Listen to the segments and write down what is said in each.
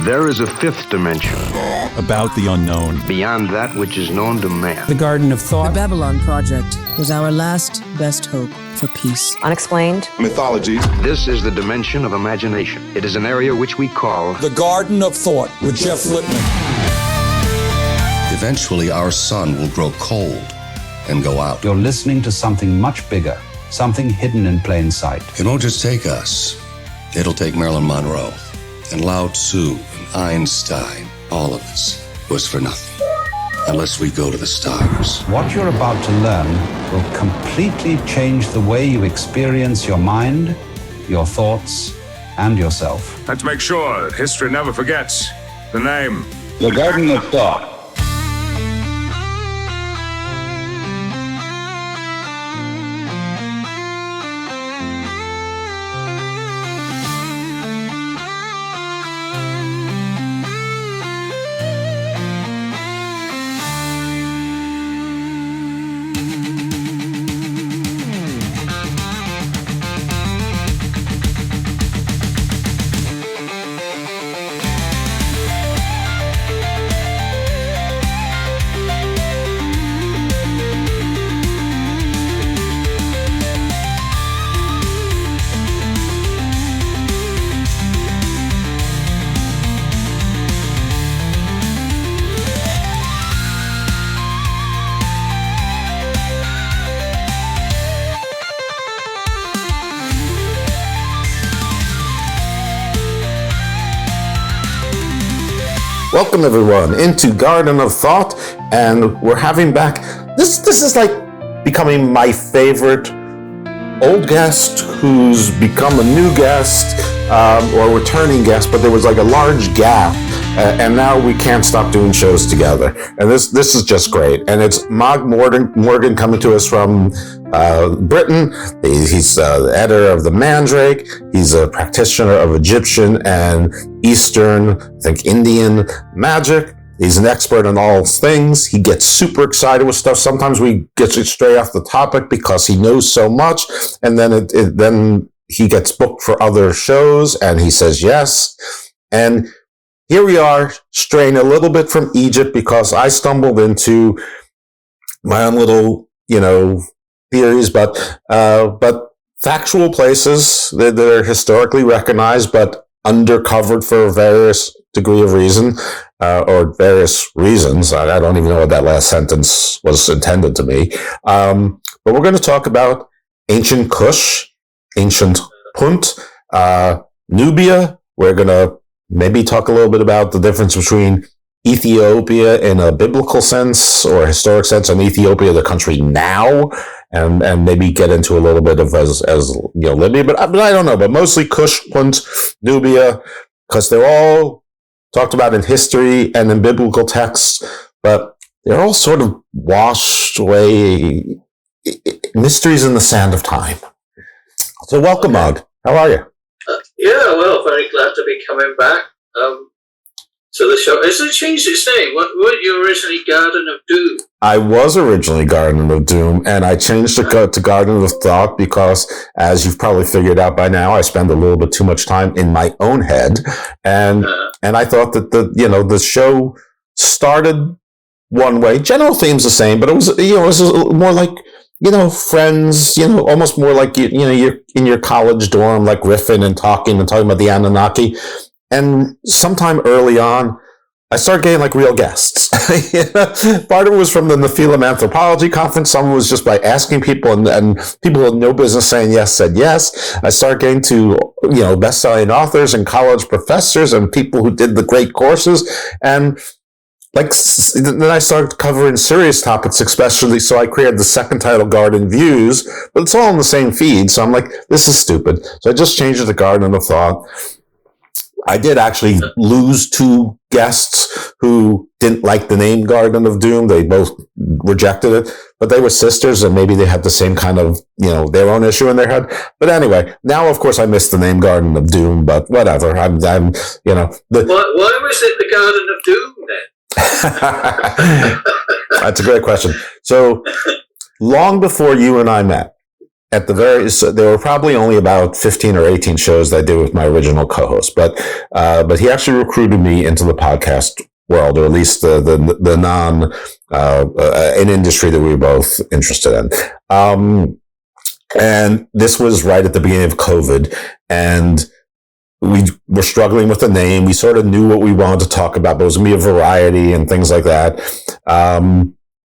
There is a fifth dimension. About the unknown. Beyond that which is known to man. The Garden of Thought. The Babylon Project was our last best hope for peace. Unexplained. Mythologies. This is the dimension of imagination. It is an area which we call The Garden of Thought with Jeff Lippman. Eventually, our sun will grow cold and go out. You're listening to something much bigger, something hidden in plain sight. It won't just take us. It'll take Marilyn Monroe and Lao Tzu and Einstein. All of us was for nothing unless we go to the stars. What you're about to learn will completely change the way you experience your mind, your thoughts, and yourself. Let's make sure that history never forgets the name. The Garden of Thought. Welcome everyone into Garden of Thought, and we're having back, this is like becoming my favorite old guest who's become a new guest or returning guest, but there was like a large gap, and now we can't stop doing shows together, and this is just great. And it's Mogg Morgan coming to us from Britain. He's the editor of The Mandrake. He's a practitioner of Egyptian and Eastern, I think Indian magic. He's an expert on all things. He gets super excited with stuff. Sometimes we get straight off the topic because he knows so much, and then then he gets booked for other shows, and he says yes. And here we are, straying a little bit from Egypt because I stumbled into my own little, theories, but factual places that are historically recognized, but undercovered for various degree of reason, or various reasons. I don't even know what that last sentence was intended to be. But we're going to talk about ancient Kush, ancient Punt, Nubia. We're going to maybe talk a little bit about the difference between Ethiopia in a biblical sense or historic sense, and Ethiopia, the country now, and maybe get into a little bit of as Libya, but I don't know, but mostly Kush, Punt, Nubia, because they're all talked about in history and in biblical texts, but they're all sort of washed away, mysteries in the sand of time. So welcome, Mogg. How are you? Very glad to be coming back. So the show, has it changed its name? Weren't you originally Garden of Doom? I was originally Garden of Doom, and I changed it to Garden of Thought because, as you've probably figured out by now, I spend a little bit too much time in my own head, and I thought that the show started one way. General theme's the same, but it was more like friends, almost more like you're in your college dorm, like riffing and talking about the Anunnaki. And sometime early on, I started getting like real guests. Part of it was from the Nephilim Anthropology Conference. Some was just by asking people, and people with no business saying yes said yes. I started getting to best-selling authors and college professors and people who did the great courses, and then I started covering serious topics, especially. So I created the second title, Garden Views, but it's all in the same feed. So I'm like, this is stupid. So I just changed it to Garden of Thought. I did actually lose two guests who didn't like the name Garden of Doom. They both rejected it, but they were sisters, and maybe they had the same kind of, their own issue in their head. But anyway, now of course I missed the name Garden of Doom, but whatever. Why was it the Garden of Doom then? That's a great question. So long before you and I met, at the so there were probably only about 15 or 18 shows that I did with my original co-host, but he actually recruited me into the podcast world, or at least the non an industry that we were both interested in. And this was right at the beginning of COVID, and we were struggling with the name. We sort of knew what we wanted to talk about, but it was going to be a variety and things like that.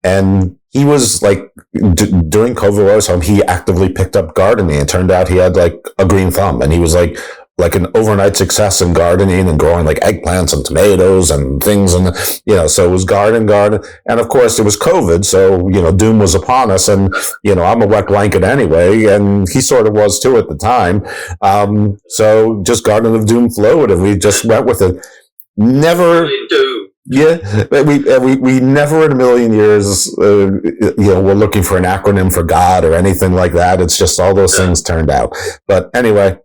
And he was like, during COVID, I was home, he actively picked up gardening. It turned out he had like a green thumb, and he was like an overnight success in gardening and growing like eggplants and tomatoes and things. And, so it was garden. And of course it was COVID. So, doom was upon us, and, I'm a wet blanket anyway. And he sort of was too at the time. So just Garden of Doom flowed, and we just went with it. Never. Yeah, we never in a million years, we're looking for an acronym for God or anything like that. It's just all those things turned out. But anyway,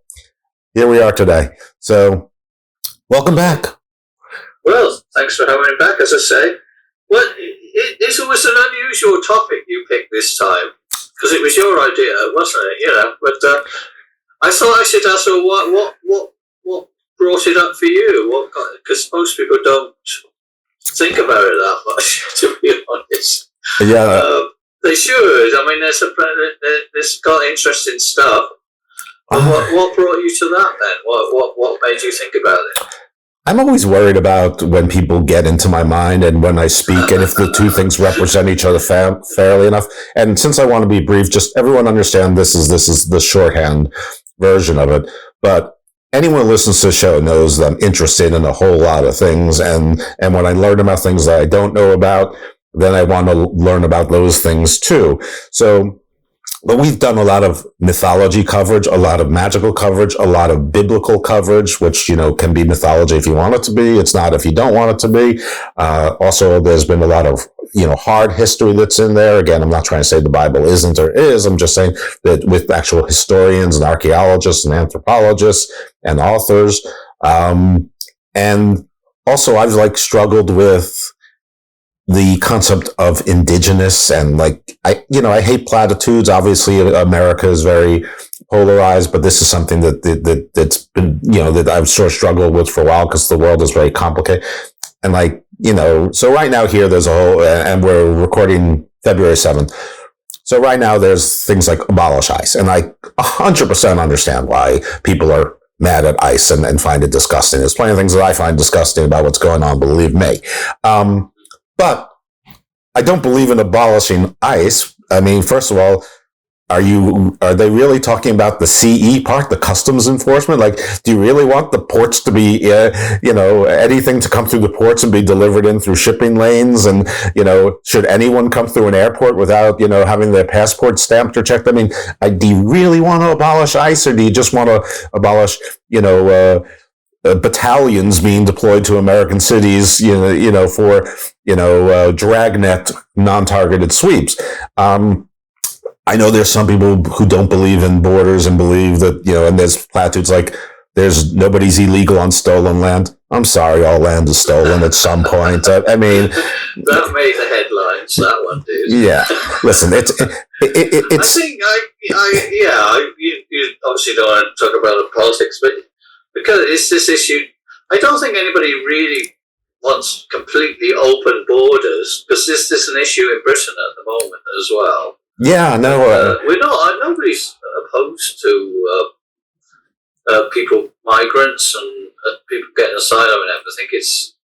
here we are today. So, welcome back. Well, thanks for having me back, as I say. Well, it was an unusual topic you picked this time, because it was your idea, wasn't it? But I thought I should ask you what brought it up for you? Because most people don't think about it that much, to be honest. Yeah. They should. I mean, there's got interesting stuff. But what brought you to that then? What made you think about it? I'm always worried about when people get into my mind and when I speak, and if the two things represent each other fairly enough. And since I want to be brief, just everyone understand this is the shorthand version of it. But anyone who listens to the show knows that I'm interested in a whole lot of things. And when I learn about things that I don't know about, then I want to learn about those things too. But we've done a lot of mythology coverage, a lot of magical coverage, a lot of biblical coverage, which, can be mythology if you want it to be. It's not if you don't want it to be. Also, there's been a lot of, hard history that's in there. Again, I'm not trying to say the Bible isn't or is. I'm just saying that with actual historians and archaeologists and anthropologists and authors. And also I've struggled with the concept of indigenous, and I hate platitudes. Obviously, America is very polarized, but this is something that's been, that I've sort of struggled with for a while because the world is very complicated. And so right now here, there's a whole, and we're recording February 7th. So right now there's things like abolish ICE, and I 100% understand why people are mad at ICE and find it disgusting. There's plenty of things that I find disgusting about what's going on, believe me. But I don't believe in abolishing ICE. I mean, first of all, are they really talking about the CE part, the customs enforcement? Do you really want the ports to be, anything to come through the ports and be delivered in through shipping lanes? And, should anyone come through an airport without, having their passport stamped or checked? I mean, do you really want to abolish ICE, or do you just want to abolish, battalions being deployed to American cities, for, dragnet non-targeted sweeps? I know there's some people who don't believe in borders and believe that, and there's platitudes like there's nobody's illegal on stolen land. I'm sorry, all land is stolen at some point. I mean, that made the headlines. That one did. Yeah. Listen, it's. I think you obviously don't want to talk about the politics, but because it's this issue, I don't think anybody really wants completely open borders, because this is an issue in Britain at the moment as well. Yeah, no. We're not. Nobody's opposed to people, migrants, and people getting asylum and everything. It's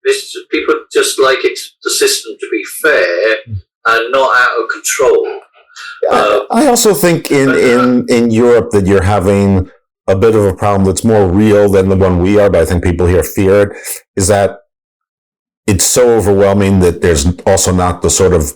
people just like the system to be fair and not out of control. I also think in Europe that you're having a bit of a problem that's more real than the one we are, but I think people here fear it, is that it's so overwhelming that there's also not the sort of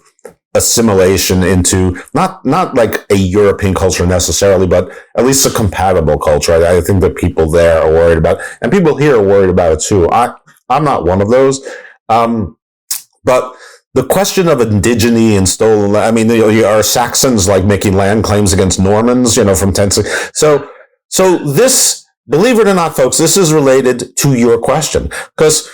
assimilation into not like a European culture necessarily, but at least a compatible culture. I think that people there are worried about, and people here are worried about it too. I'm not one of those. But the question of indigeny and stolen, I mean, are Saxons making land claims against Normans, from 10th century? So this, believe it or not, folks, this is related to your question. Because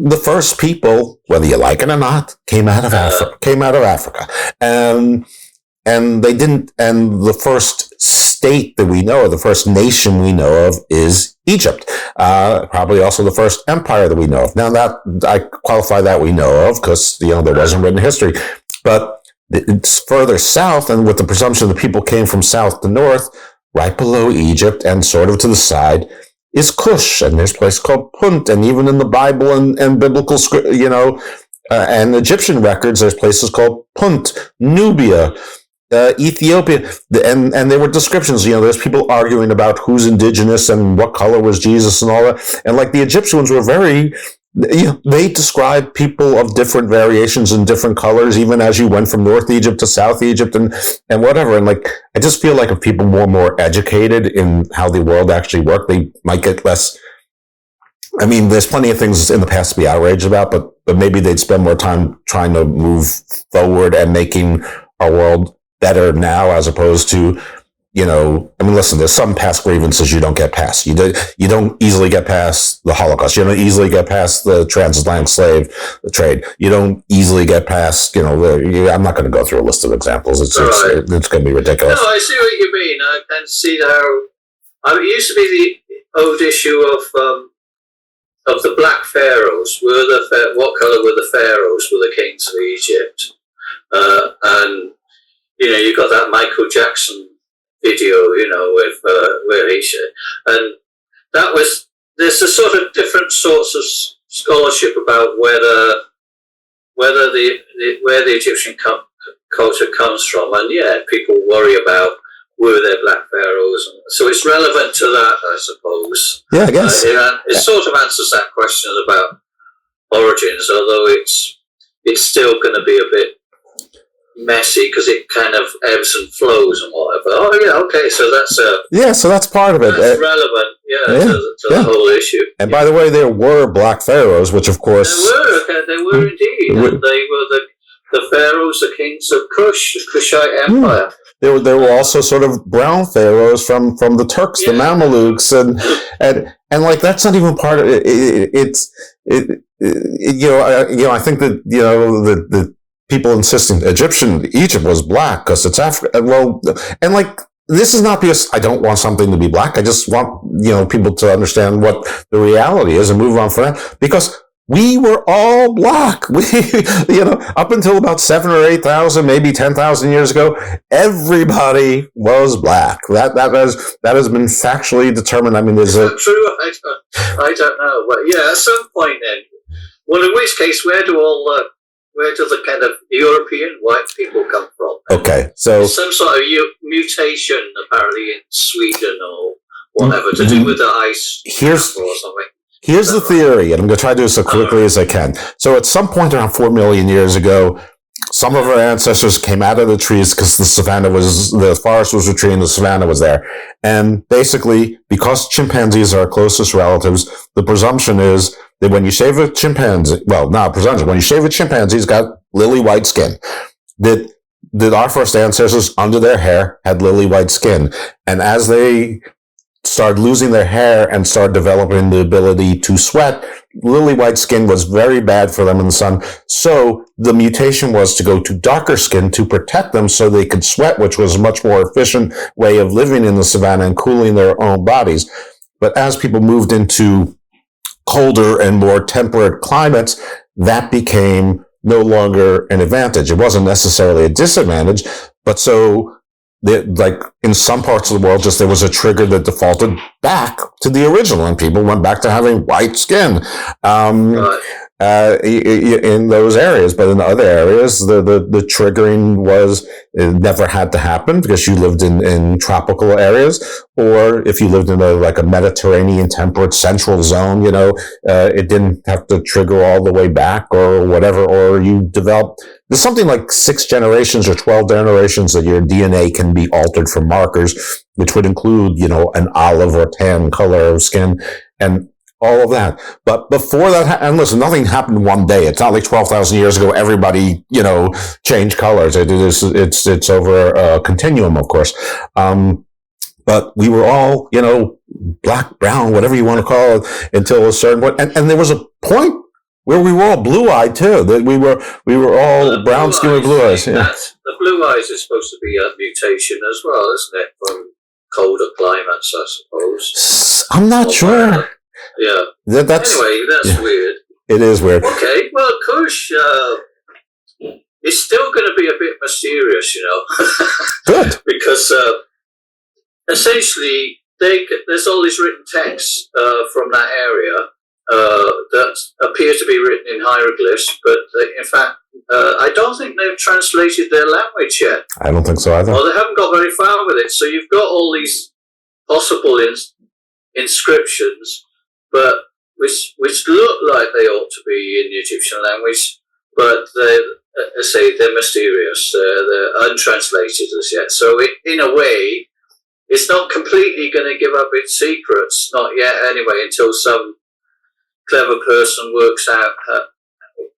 the first people, whether you like it or not, came out of Africa. And and they didn't, and the first state that we know of, the first nation we know of is Egypt. Probably also the first empire that we know of. Now that, I qualify that we know of because, there wasn't written history, but it's further south, and with the presumption that people came from south to north, right below Egypt and sort of to the side is Kush, and there's a place called Punt, and even in the Bible and biblical script, and Egyptian records, there's places called Punt, Nubia, Ethiopia, and there were descriptions. There's people arguing about who's indigenous and what color was Jesus and all that. And like the Egyptians were very, they described people of different variations and different colors, even as you went from North Egypt to South Egypt and whatever. And like, I just feel like if people were more educated in how the world actually worked, they might get less. I mean, there's plenty of things in the past to be outraged about, but maybe they'd spend more time trying to move forward and making our world better now, as opposed to, listen, there's some past grievances you don't get past. You don't easily get past the Holocaust. You don't easily get past the transatlantic slave trade. You don't easily get past, I'm not going to go through a list of examples. It's going to be ridiculous. No, I see what you mean. I can see how, it used to be the old issue of the black pharaohs. What color were the pharaohs? Were the kings of Egypt? And you got that Michael Jackson video, with where he should, and that was, there's a sort of different sorts of scholarship about where the Egyptian culture comes from, and people worry about were there black pharaohs, so it's relevant to that, I suppose. Yeah, I guess it sort of answers that question about origins, although it's still going to be a bit messy because it kind of ebbs and flows and whatever. Oh yeah, okay, so that's so that's part of it. That's relevant, to the whole issue. And by the way, there were black pharaohs, which of course they were indeed. And they were the pharaohs, the kings of Kush, the Kushite Empire. There were also sort of brown pharaohs from the Turks, the Mamelukes, and like that's not even part of it. I think that the people insisting Egypt was black because it's Africa. Well, and like, this is not because I don't want something to be black. I just want, people to understand what the reality is and move on from that, because we were all black. We, up until about 7,000 or 8,000, maybe 10,000 years ago, everybody was black. That has been factually determined. I mean, is that true? I don't know. But at some point then, well, in which case, where do the kind of European white people come from? Okay, so some sort of mutation, apparently in Sweden or whatever, to do with the ice or something. Here's the theory, and I'm going to try to do this as quickly as I can. So at some point around 4 million years ago, some of our ancestors came out of the trees because the forest was retreating, the savanna was there. And basically, because chimpanzees are our closest relatives, the presumption is that when you shave a chimpanzee, when you shave a chimpanzee, he's got lily white skin. That our first ancestors, under their hair, had lily white skin. And as they started losing their hair and started developing the ability to sweat, lily white skin was very bad for them in the sun. So the mutation was to go to darker skin to protect them so they could sweat, which was a much more efficient way of living in the savannah and cooling their own bodies. But as people moved into colder and more temperate climates, that became no longer an advantage. It wasn't necessarily a disadvantage, but so like in some parts of the world, just there was a trigger that defaulted back to the original, and people went back to having white skin in those areas. But in other areas, the triggering it never had to happen because you lived in tropical areas, or if you lived in a Mediterranean temperate central zone, it didn't have to trigger all the way back or whatever, or you developed. There's something like 6 generations or 12 generations that your DNA can be altered for markers, which would include, an olive or tan color of skin and all of that. But before that, and listen, nothing happened one day. It's not like 12,000 years ago, everybody, changed colors. It's over a continuum, of course. But we were all, black, brown, whatever you want to call it, until a certain point. And there was a point Where we were all blue-eyed too. That we were all brown skin with blue eyes. Yeah. The blue eyes is supposed to be a mutation as well, isn't it? From colder climates, I suppose. I'm not sure. Yeah. That's anyway, that's weird. It is weird. Okay, well, Kush is still going to be a bit mysterious, Good. because essentially there's all this written text from that area that appears to be written in hieroglyphs, but in fact, I don't think they've translated their language yet. I don't think so either. Well, they haven't got very far with it. So you've got all these possible inscriptions, but which look like they ought to be in the Egyptian language, but they're mysterious. They're untranslated as yet. So in a way, it's not completely going to give up its secrets, not yet anyway, until some clever person works out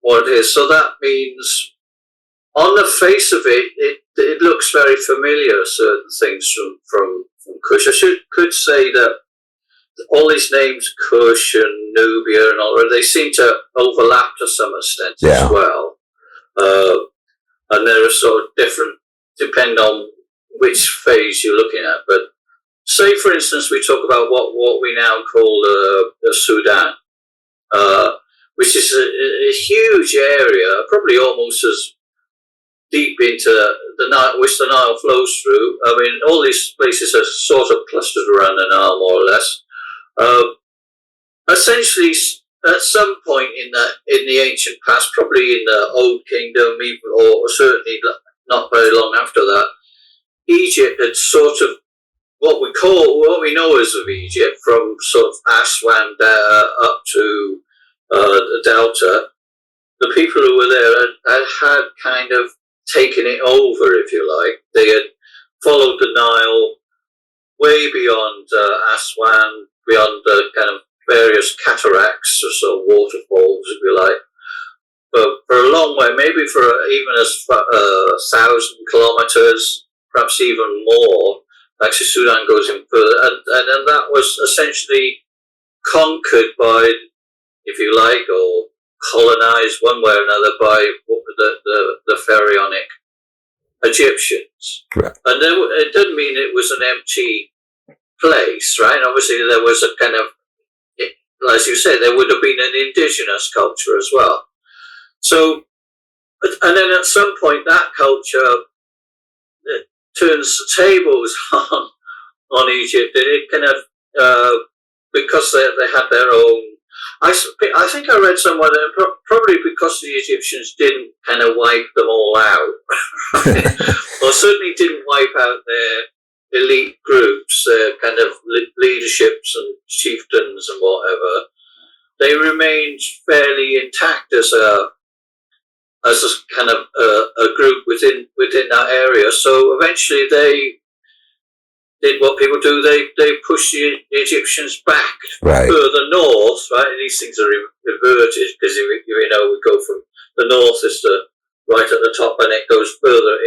what it is. So that means, on the face of it, it looks very familiar, certain things from Kush. I could say that all these names, Kush and Nubia and all that, they seem to overlap to some extent as well. And they're sort of different, depending on which phase you're looking at. But say, for instance, we talk about what we now call the Sudan, which is a huge area, probably almost as deep into the Nile, which the Nile flows through. I mean, all these places are sort of clustered around the Nile, more or less. Essentially, at some point in the ancient past, probably in the Old Kingdom, or certainly not very long after that, Egypt had sort of what we know as of Egypt, from sort of Aswan up to the Delta. The people who were there had kind of taken it over, if you like. They had followed the Nile way beyond Aswan, beyond the kind of various cataracts or sort of waterfalls, if you like, but for a long way, maybe for even as 1,000 kilometers, perhaps even more. Actually, Sudan goes in further, and that was essentially conquered by, if you like, or colonized one way or another by the pharaonic Egyptians. Right. And then it didn't mean it was an empty place, right? Obviously, there was a kind of, as you said, there would have been an indigenous culture as well. So, and then at some point, that culture turns the tables on Egypt, and it kind of, because they had their own. I think I read somewhere that probably because the Egyptians didn't kind of wipe them all out, or certainly didn't wipe out their elite groups, their kind of leaderships and chieftains and whatever. They remained fairly intact as a kind of a group within that area. So eventually they did what people do. They pushed the Egyptians back further north, right? And these things are reverted because we go from the north is right at the top, and it goes further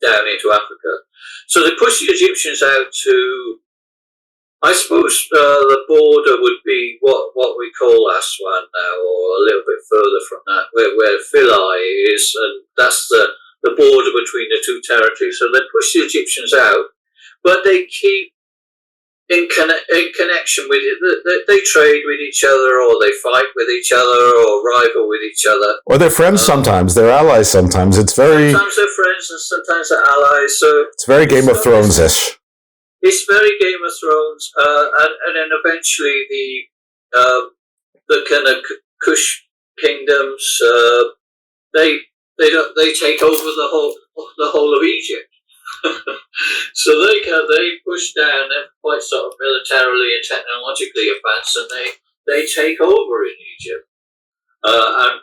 down into Africa. So they pushed the Egyptians out to, I suppose, the border would be what we call Aswan now, or a little bit further from that, where Philae is, and that's the border between the two territories. So they push the Egyptians out, but they keep in connection with it. They trade with each other, or they fight with each other, or rival with each other. Or they're friends sometimes. They're allies sometimes. It's very... Sometimes they're friends and sometimes they're allies. So it's very Game of Thrones-ish. It's very Game of Thrones, and then eventually the kind of Kush kingdoms they take over the whole of Egypt. So they push down. They're quite sort of militarily and technologically advanced, and they take over in Egypt, and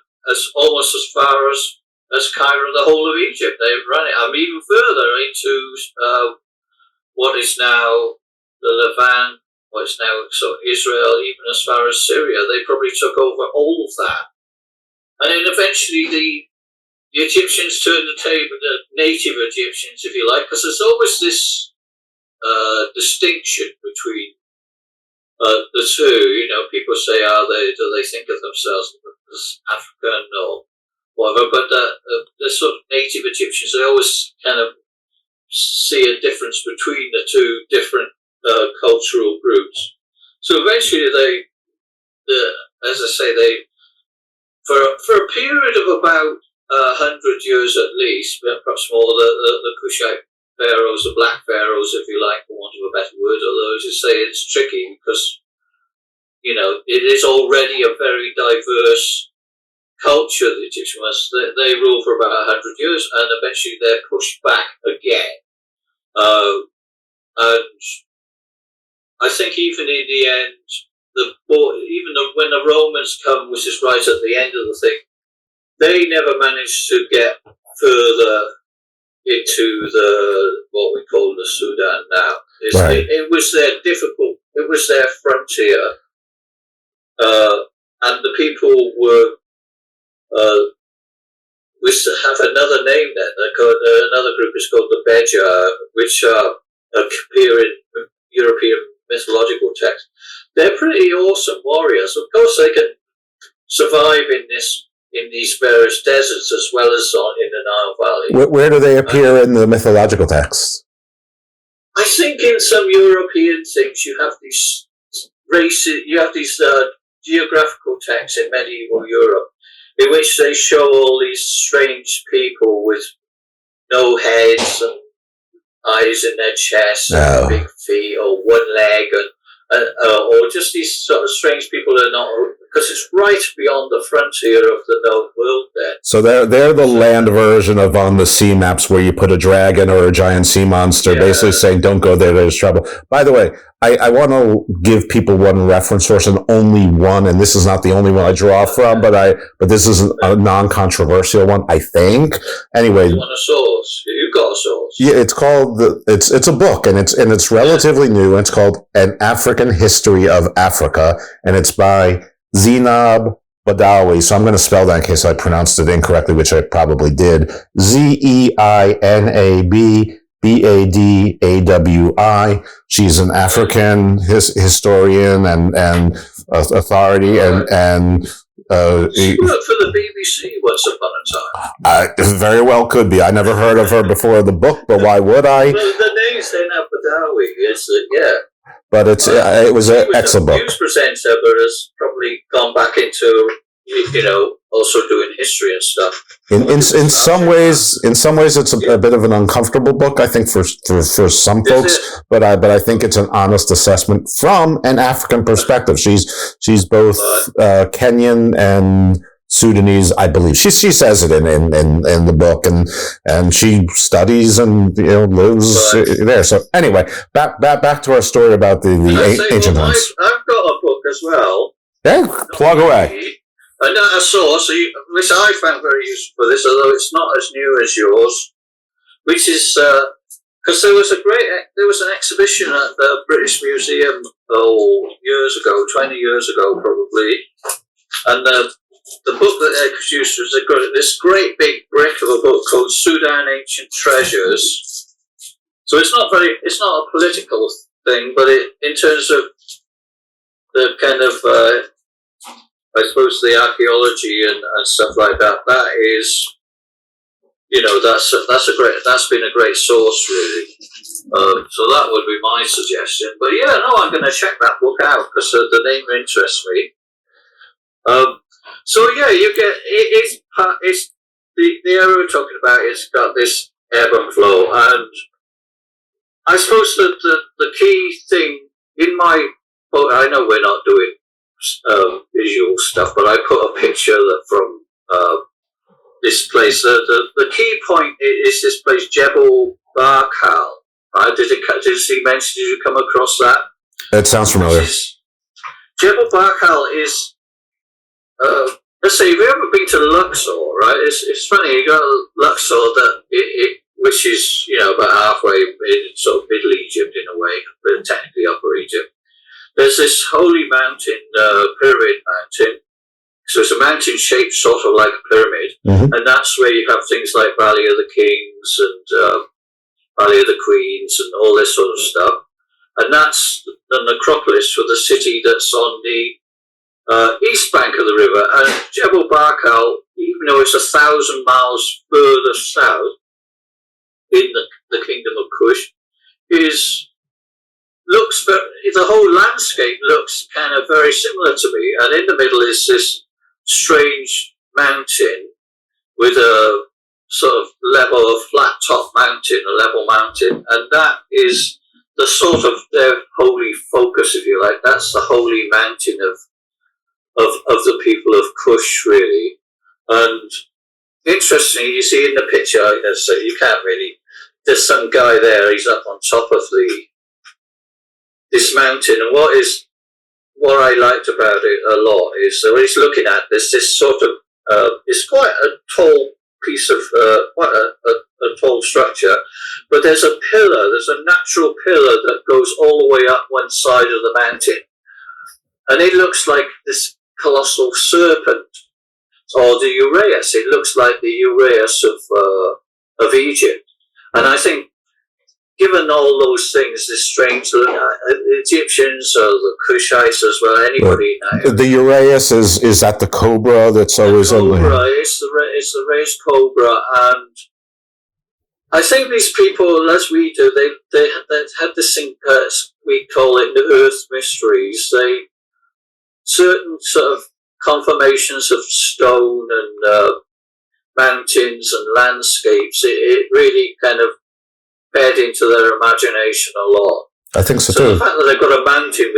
almost as far as Cairo, the whole of Egypt. They run it. Even further into what is now the Levant, what is now sort of Israel, even as far as Syria. They probably took over all of that. And then eventually the Egyptians turned the table, the native Egyptians, if you like, because there's always this distinction between the two. People say, do they think of themselves as African or whatever, but the sort of native Egyptians, they always kind of see a difference between the two different cultural groups. So eventually as I say, for a period of about 100 years at least, perhaps more, the Kushite pharaohs, the black pharaohs, if you like, for want of a better word, although as you say, it's tricky because, it is already a very diverse culture, the Egyptian ones. They rule for about 100 years and eventually they're pushed back again. And I think even in the end, when the Romans come, which is right at the end of the thing, they never managed to get further into what we call the Sudan now. It was their frontier, and the people were. We have another name then. Another group is called the Beja, which appear in European mythological texts. They're pretty awesome warriors. Of course, they can survive in these various deserts as well as in the Nile Valley. Where do they appear in the mythological texts? I think in some European things you have these races, you have these geographical texts in medieval Europe, in which they show all these strange people with no heads and eyes in their chests and big feet or one leg, or just these sort of strange people that are not, because it's right beyond the frontier of the known world there. So they're the land version of on the sea maps where you put a dragon or a giant sea monster, basically saying don't go there, there's trouble. By the way, I want to give people one reference source and only one, and this is not the only one I draw from, but this is a non-controversial one, I think. Anyway, you want a source? You've got a source. Yeah, it's called it's a book, and it's relatively new. It's called An African History of Africa, and it's by Zeinab Badawi. So I'm going to spell that in case I pronounced it incorrectly, which I probably did. Zeinab Badawi. She's an African historian and authority, and she worked for the BBC once upon a time. Very well could be. I never heard of her before the book, but why would I? The name's Zainab Badawi. But it was an excellent book. News presenter, but has probably gone back into also doing history and stuff. In some ways, it's a bit of an uncomfortable book, I think, for some folks. But I think it's an honest assessment from an African perspective. She's both Kenyan and Sudanese, I believe. She says it in the book, and she studies and lives there. So anyway, back to our story about the ancient ones. I've got a book as well. Yeah, plug away. A source which I found very useful for this, although it's not as new as yours, which is because there was an exhibition at the British Museum years ago, 20 years ago probably, and the book that they produced was this great big brick of a book called Sudan Ancient Treasures. So it's not a political thing, but in terms of the kind of I suppose the archaeology and stuff like that is, that's been a great source really. So that would be my suggestion. But I'm going to check that book out because the name interests me. You get it's the area we're talking about. It's got this ebb and flow, and I suppose that the key thing in my book, I know we're not doing visual stuff, but I put a picture from this place. The key point is this place, Jebel Barkal. Did you come across that? It sounds familiar. Jebel Barkal is let's say, if you've ever been to Luxor, right? It's funny, you got Luxor which is about halfway in sort of Middle Egypt in a way, but technically Upper Egypt. There's this holy mountain, Pyramid Mountain. So it's a mountain shaped sort of like a pyramid, and that's where you have things like Valley of the Kings and Valley of the Queens and all this sort of stuff. And that's the necropolis for the city that's on the east bank of the river, and Jebel Barkal, even though it's 1,000 miles further south in the kingdom of Kush, the whole landscape looks kind of very similar to me, and in the middle is this strange mountain with a sort of flat top mountain, a level mountain, and that is the sort of their holy focus, if you like. That's the holy mountain of the people of Kush, really. And interestingly, you see in the picture, so you can't really. There's some guy there. He's up on top of this mountain, and what I liked about it a lot is when he's looking at this sort of it's quite a tall piece of quite a tall structure, but there's a natural pillar that goes all the way up one side of the mountain, and it looks like this colossal serpent, or the Uraeus. It looks like the Uraeus of Egypt, and I think, given all those things, this strange Egyptians or the Kushites as well, anybody now. The Uraeus is that the cobra that's always cobra. It's the raised cobra, and I think these people, as we do, they have this thing we call it the Earth Mysteries. They certain sort of conformations of stone and mountains and landscapes. It really kind of fed into their imagination a lot. I think so too. The fact that they've got a mountain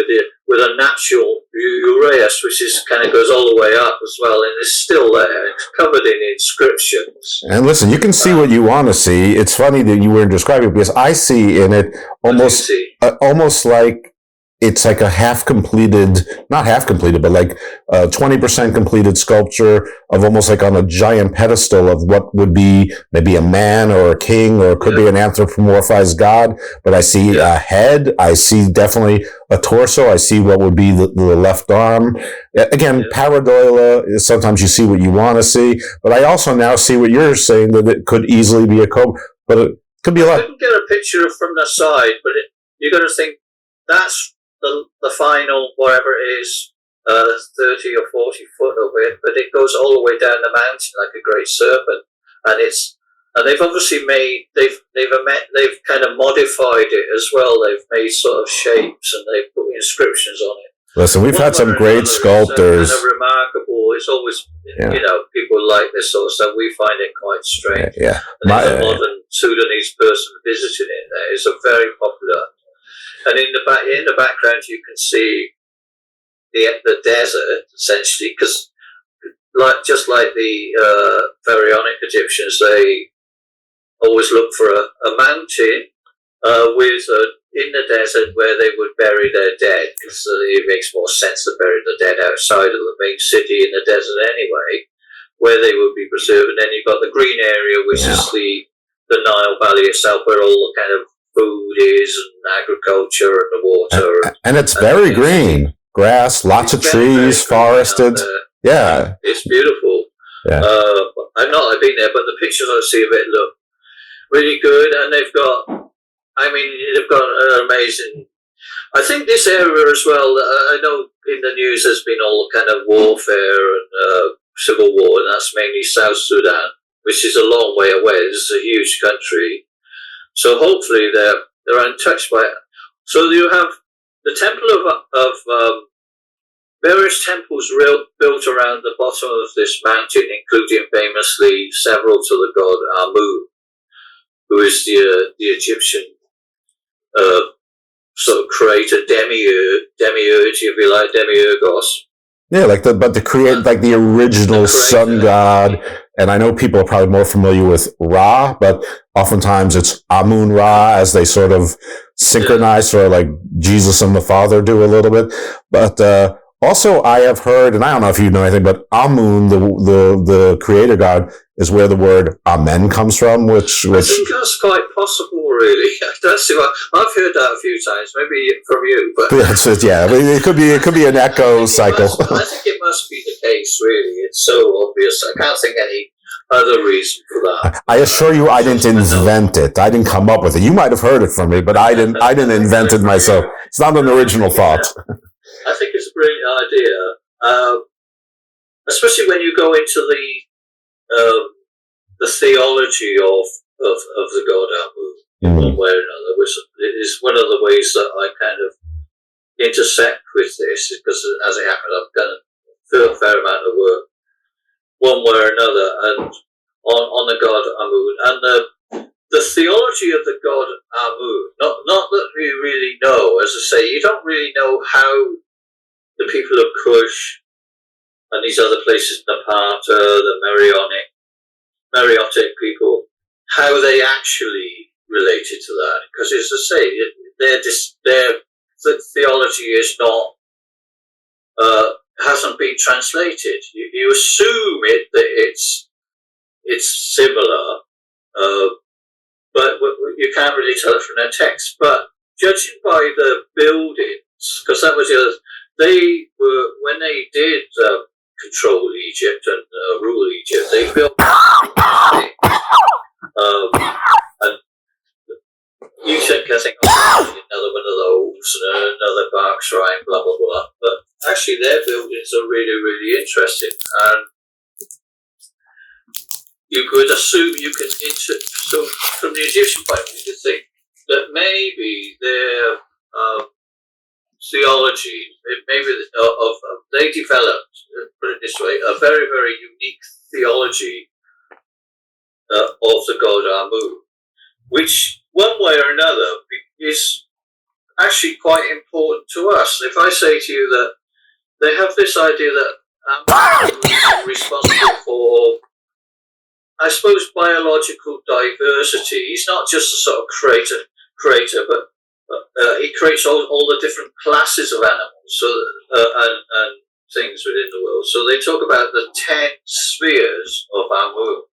with a natural Uraeus, which kind of goes all the way up as well, and it's still there. It's covered in inscriptions. And listen, you can see what you want to see. It's funny that you weren't describing it, because I see in it almost like it's like a not half completed, but like 20% completed sculpture of almost like on a giant pedestal of what would be maybe a man or a king, or it could be an anthropomorphized god. But I see a head. I see definitely a torso. I see what would be the left arm. Again, pareidolia, sometimes you see what you want to see. But I also now see what you're saying, that it could easily be a cobra, but it could be a lot. I couldn't get a picture from the side, but you got to think that's the final, whatever it is, 30 or 40 foot of it, but it goes all the way down the mountain like a great serpent, and they've obviously they've kind of modified it as well. They've made sort of shapes, and they've put inscriptions on it. Listen, we've had some great sculptors. It's kind of remarkable. It's always, people like this sort of stuff. We find it quite strange. Yeah. And there's a modern Sudanese person visiting it there. It's a very popular. And in the background, you can see the desert, essentially, because just like the pharaonic Egyptians, they always look for a mountain in the desert where they would bury their dead, because it makes more sense to bury the dead outside of the main city in the desert anyway, where they would be preserved. And then you've got the green area, which is the Nile Valley itself, where all the kind of food is, and agriculture, and the water. And it's very green. Grass, lots of trees, forested. Yeah. It's beautiful. Yeah. I've been there, but the pictures I see of it look really good, and they've got an amazing. I think this area as well, I know in the news there's been all kind of warfare and civil war, and that's mainly South Sudan, which is a long way away. It's a huge country. So hopefully they're untouched by it. So you have the temple of various temples built around the bottom of this mountain, including famously several to the god Amun, who is the Egyptian sort of creator, demiurge, if you like, demiurgos. Yeah, like the original sun god. And I know people are probably more familiar with Ra, but oftentimes it's Amun Ra, as they sort of synchronize, sort of like Jesus and the Father do a little bit. But also I have heard, and I don't know if you know anything, but Amun, the creator god, is where the word Amen comes from, I think that's quite possible, really. I've heard that a few times, maybe from you, but it could be an echo cycle. I think it must be the case, really. It's so obvious. I can't think any other reason for that. I assure you, I didn't invent it. I didn't come up with it. You might have heard it from me, but I didn't invent it myself. It's not an original thought. I think it's a brilliant idea. especially when you go into the theology of the God Amu in one way or another, which is one of the ways that I kind of intersect with this, because as it happened, I've done a fair amount of work one way or another and on the God Amu and the theology of the God Amu. Not that we really know, as I say, you don't really know how the people of Kush and these other places, Napata, the Meriotic people, how they actually related to that. Because as I say, their theology is not hasn't been translated. You assume that it's similar, but you can't really tell it from their text. But judging by the buildings, because that was the other, they were, when they did control Egypt and rule Egypt, they built and you said, I think, another one of those, and another bark shrine, blah, blah, blah. But actually, their buildings are really, really interesting. And you could assume so from the Egyptian point of view, you think that maybe their theology, maybe they developed, put it this way, a very, very unique theology of the God Amu, which one way or another is actually quite important to us. If I say to you that they have this idea that Amu is responsible for, I suppose, biological diversity. He's not just a sort of creator, but he creates all the different classes of animals, so and things within the world. So they talk about the 10 spheres of Amu,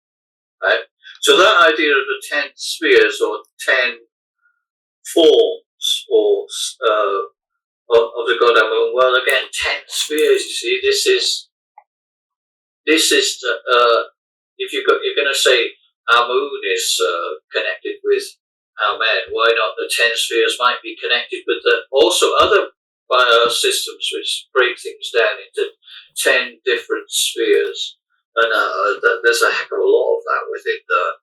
right? So that idea of the 10 spheres or 10 forms of the God Amu. Well, again, 10 spheres. You see, this is if you're going to say Amun is connected with Amen, why not the 10 spheres might be connected with also other systems which break things down into 10 different spheres. And there's a heck of a lot of that within the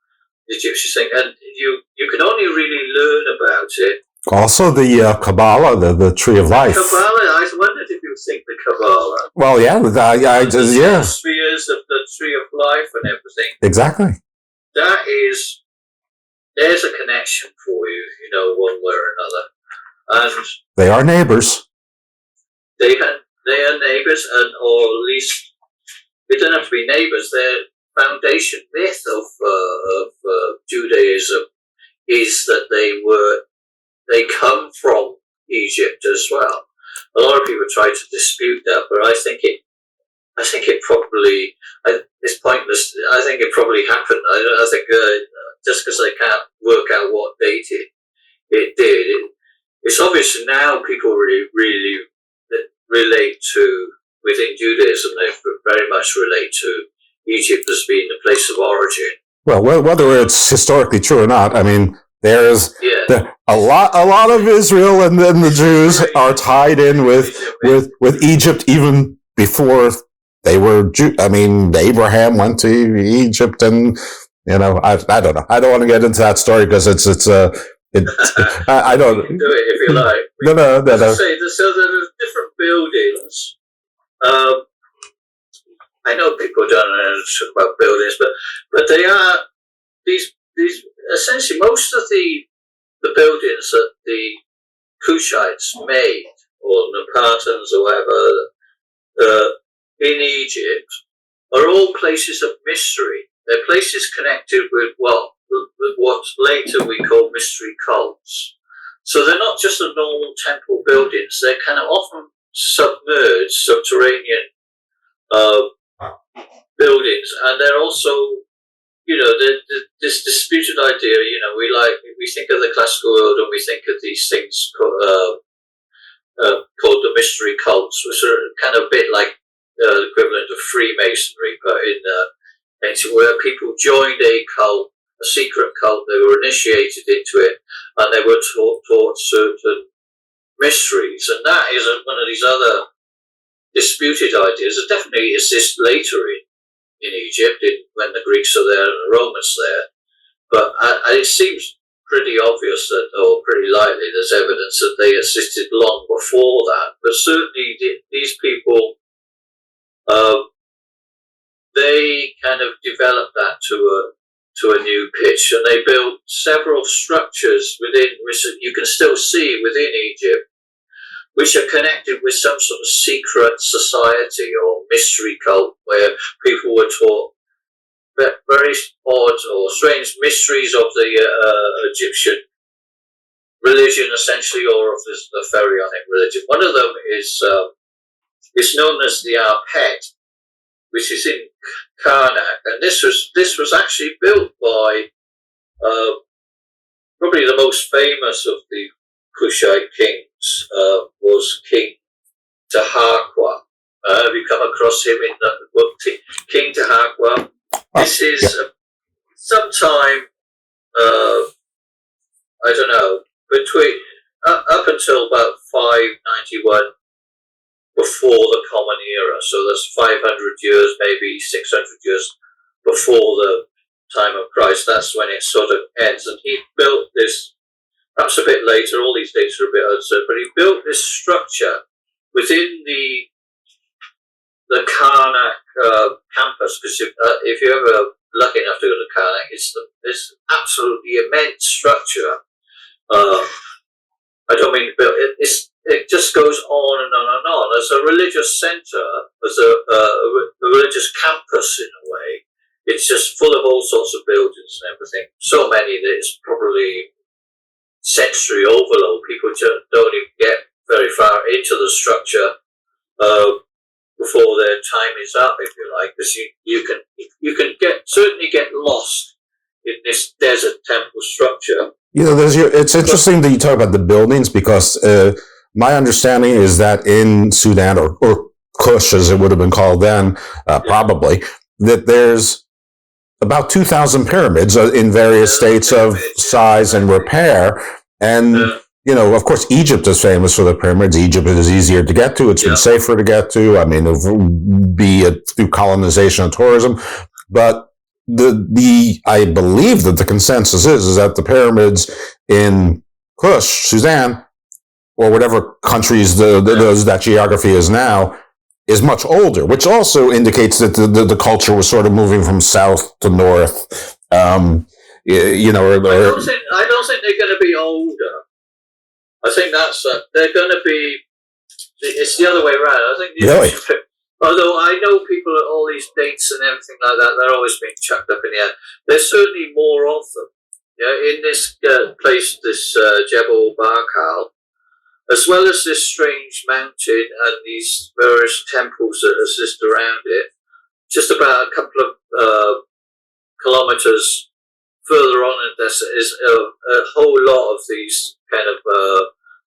Egyptian thing. And you can only really learn about it. Also the Kabbalah, the Tree of Life. Kabbalah, I wondered if you think the Kabbalah. Well, yeah, yeah. Spheres of the Tree of Life and everything. Exactly. There's a connection for you, one way or another. And they are neighbors. They are neighbors, or at least they don't have to be neighbors. Their foundation myth of Judaism is that they come from Egypt as well. A lot of people try to dispute that, but I think it probably, it's pointless. I think it probably happened. I think just because they can't work out what date it did, it's obvious now people really relate to, within Judaism, they very much relate to Egypt as being the place of origin. Well, whether it's historically true or not, I mean, there's a lot of Israel and then the Jews are tied in with Egypt even before they were I mean, Abraham went to Egypt, and I don't know. I don't want to get into that story because it's I don't. You can do it if you like. No. Say, so there's different buildings. I know people don't know about buildings, but they are these essentially most of the buildings that the Kushites made, or Napatans or whatever, in Egypt, are all places of mystery. They're places connected with what later we call mystery cults. So they're not just a normal temple buildings. They're kind of often submerged, subterranean buildings, and they're also, this disputed idea. We think of the classical world and we think of these things called the mystery cults, which are kind of a bit like the equivalent of Freemasonry, but into where people joined a cult, a secret cult. They were initiated into it, and they were taught certain mysteries, and that is one of these other disputed ideas that definitely exist later in Egypt, when the Greeks are there and the Romans there. But it seems pretty obvious that, or pretty likely, there's evidence that they existed long before that. But certainly these people, they kind of developed that to a new pitch, and they built several structures within, which you can still see within Egypt, which are connected with some sort of secret society or mystery cult, where people were taught very odd or strange mysteries of the Egyptian religion, essentially, or of the pharaonic religion. One of them is known as the Arpet, which is in Karnak, and this was actually built by probably the most famous of the Kushite kings, was King Taharqa. Have you come across him in the book, King Taharqa? This is sometime, I don't know, between up until about 591 before the Common Era. So that's 500 years, maybe 600 years before the time of Christ. That's when it sort of ends. And he built this, perhaps a bit later, all these dates are a bit uncertain, but he built this structure within the Karnak campus, because if you're ever lucky enough to go to Karnak, it's absolutely immense structure. I don't mean to build it just goes on and on and on. As a religious centre, as a religious campus in a way, it's just full of all sorts of buildings and everything. So many that it's probably sensory overload. People just don't even get very far into the structure before their time is up, if you like, because you can certainly get lost in this desert temple structure. It's interesting that you talk about the buildings, because my understanding is that in Sudan, or Kush as it would have been called then, probably, that there's about 2,000 pyramids in various states of size and repair. And, of course, Egypt is famous for the pyramids. Egypt is easier to get to. It's been safer to get to. I mean, be it through colonization and tourism. But I believe that the consensus is that the pyramids in Kush, Sudan, or whatever countries that geography is now, is much older, which also indicates that the culture was sort of moving from south to north. I don't think they're going to be older. I think they're going to be. It's the other way around. I think really. Although I know people at all these dates and everything like that, they're always being chucked up in the air. There's certainly more of them. In this place, this Jebel Barkal, as well as this strange mountain and these various temples that exist around it, just about a couple of kilometers further on, is a whole lot of these kind of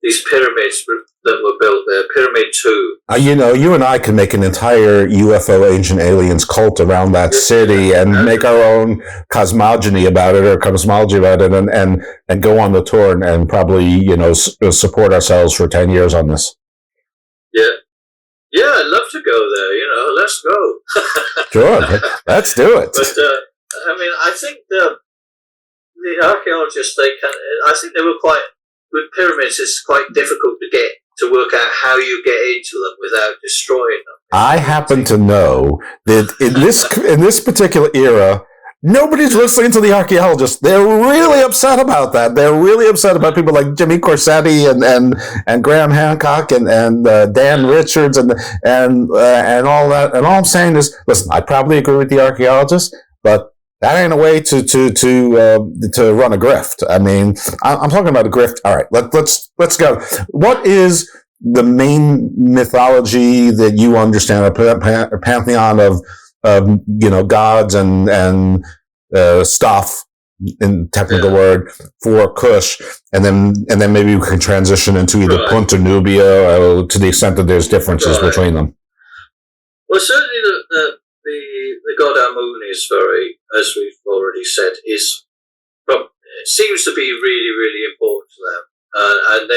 these pyramids that were built there. Pyramid 2. You and I can make an entire UFO Ancient Aliens cult around that city and make our own cosmology about it, and go on the tour and probably, support ourselves for 10 years on this. Yeah. Yeah, I'd love to go there, let's go. Sure, let's do it. But, I think the archaeologists, I think they were with pyramids, it's quite difficult to work out how you get into them without destroying them. I happen to know that in this particular era, nobody's listening to the archaeologists. They're really upset about that. They're really upset about people like Jimmy Corsetti and Graham Hancock and Dan Richards and all that. And all I'm saying is, listen, I probably agree with the archaeologists, but that ain't a way to run a grift. I mean, I'm talking about a grift. All right, let's go. What is the main mythology that you understand, a pantheon of gods and stuff, in technical word, for Kush, and then maybe we can transition into either Punt or Nubia, to the extent that there's differences between them. Well, certainly the god Amun is very, as we've already said, it seems to be really, really important to them, and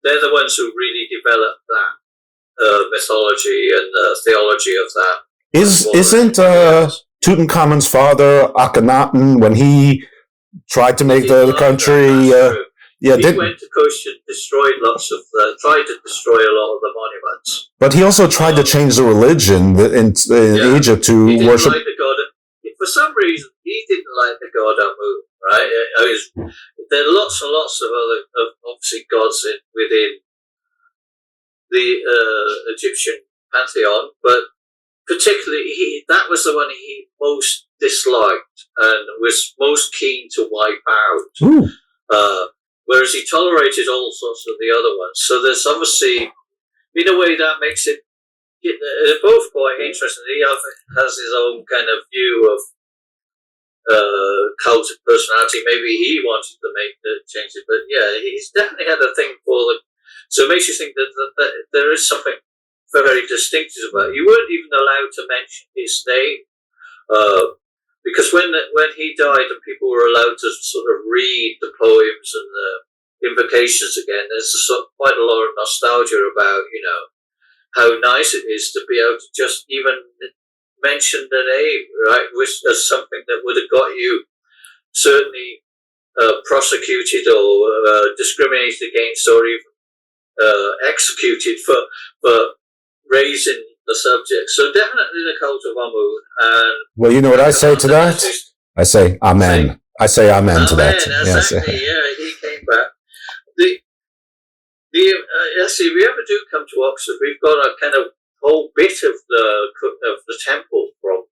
they're the ones who really developed that. mythology and theology of that. Isn't Tutankhamun's father Akhenaten, when he tried to make the country? He went to Kush and destroyed tried to destroy a lot of the monuments. But he also tried to change the religion in Egypt to he worship. like the god. For some reason, he didn't like the god Amun. Right? There are lots and lots of other obviously gods within the Egyptian pantheon, but particularly that was the one he most disliked and was most keen to wipe out. Whereas he tolerated all sorts of the other ones. So there's obviously, in a way, that makes it. They're both quite interesting. He has his own kind of view of cult of personality. Maybe he wanted to make the changes, but yeah, he's definitely had a thing for the. So it makes you think that there is something very distinctive about it. You weren't even allowed to mention his name. Because when he died and people were allowed to sort of read the poems and the invocations again, there's quite a lot of nostalgia about, how nice it is to be able to just even mention the name, right, as something that would have got you certainly prosecuted or discriminated against or even executed for raising the subject. So definitely the cult of Amun. And well, you know what I say to that? I say amen. I say amen to that. Exactly. He came back. If we ever do come to Oxford, we've got a kind of whole bit of the temple from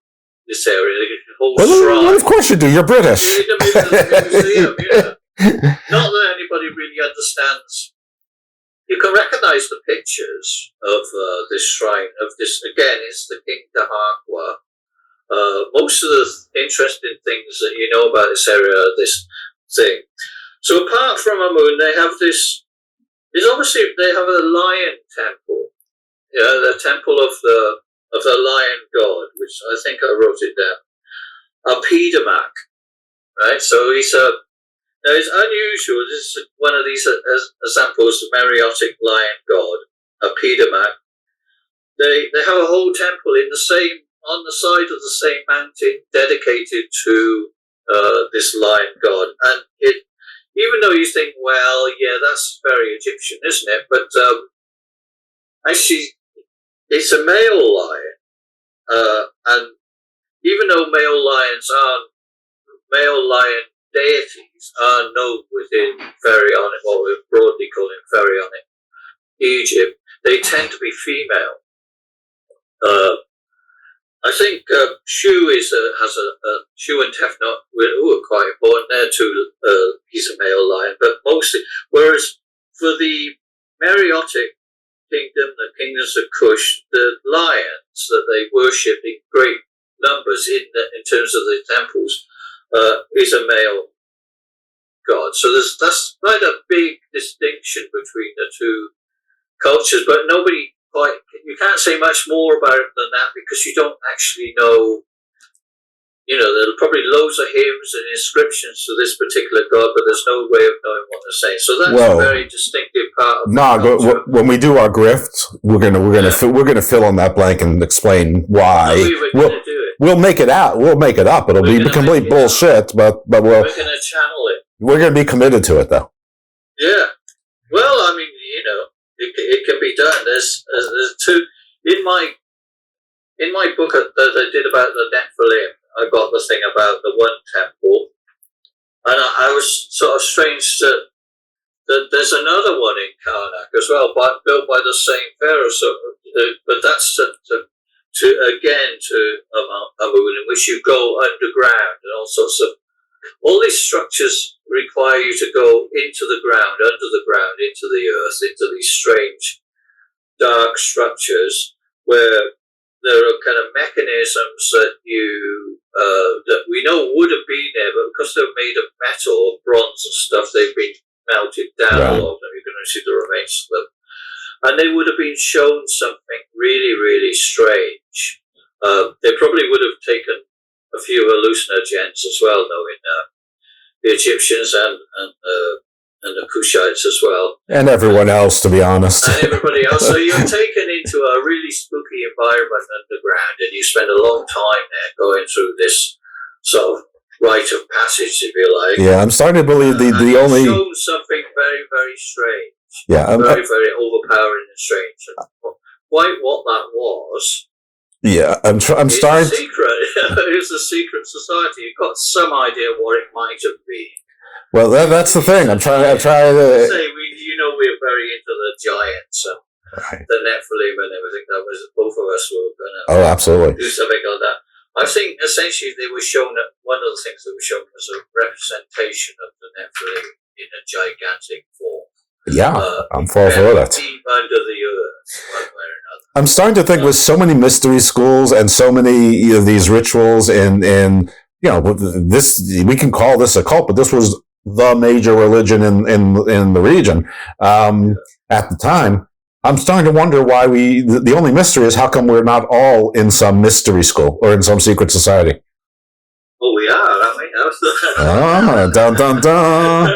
this area. The whole shrine. Well, of course you do. You're British. Museum, Not that anybody really understands. You can recognize the pictures of this shrine, of this, again, it's the King Tahakwa. Most of the interesting things that you know about this area are this thing. So apart from Amun, they have they have a lion temple. The temple of the lion god, which I think I wrote it down. Apidamak, right? So now it's unusual. This is one of these examples of Meriotic lion god, Apidamak. They have a whole temple on the side of the same mountain dedicated to this lion god. And even though you think, well, yeah, that's very Egyptian, isn't it? But actually, it's a male lion. And even though male lion deities are known within pharaonic, what we're broadly calling pharaonic Egypt, they tend to be female. I think Shu Shu and Tefnut who are quite important there too. He's a male lion, but mostly. Whereas for the Meriotic kingdom, the kingdoms of Kush, the lions that they worship in great numbers in terms of the temples is a male god. So that's quite a big distinction between the two cultures, but you can't say much more about it than that because you don't actually know. There are probably loads of hymns and inscriptions to this particular god, but there's no way of knowing what they're saying. So that's a very distinctive part of culture. When we do our grift, we're gonna fill in that blank and explain why. We'll make it out. We'll make it up. It'll be complete bullshit, but we're going to channel it. We're going to be committed to it, though. Yeah. Well, I mean, it can be done. There's two in my book that I did about the Nephilim. I got the thing about the one temple, and I was sort of strange that there's another one in Karnak as well, built by the same pharaoh. So, but that's to Amun, in which you go underground and all sorts of. All these structures require you to go into the ground, under the ground, into the earth, into these strange, dark structures where there are kind of mechanisms that that we know would have been there, but because they're made of metal or bronze and stuff, they've been melted down a lot of them. You're going to see the remains of them. And they would have been shown something really, really strange. They probably would have taken a few hallucinogens as well, knowing the Egyptians and and the Kushites as well. And everyone else, to be honest. And everybody else. So you're taken into a really spooky environment underground, and you spend a long time there going through this sort of rite of passage, if you like. Yeah, I'm starting to believe the only... shown something very, very strange. Yeah, very, very overpowering and strange. And quite what that was... Yeah, I'm starting... It's a secret. It's a secret society. You've got some idea what it might have been. Well, that's the thing. I'm trying to... We're very into the giants and the Nephilim and everything. That was both of us were going to absolutely do something like that. I think essentially they were shown that one of the things that were shown was a representation of the Nephilim in a gigantic form. Yeah, I'm for that. Deep under the earth, one way or another. I'm starting to think with so many mystery schools and so many these rituals in this, we can call this a cult, but this was the major religion in the region at the time. I'm starting to wonder why the only mystery is how come we're not all in some mystery school or in some secret society. Well, we are, aren't we? Dun dun dun.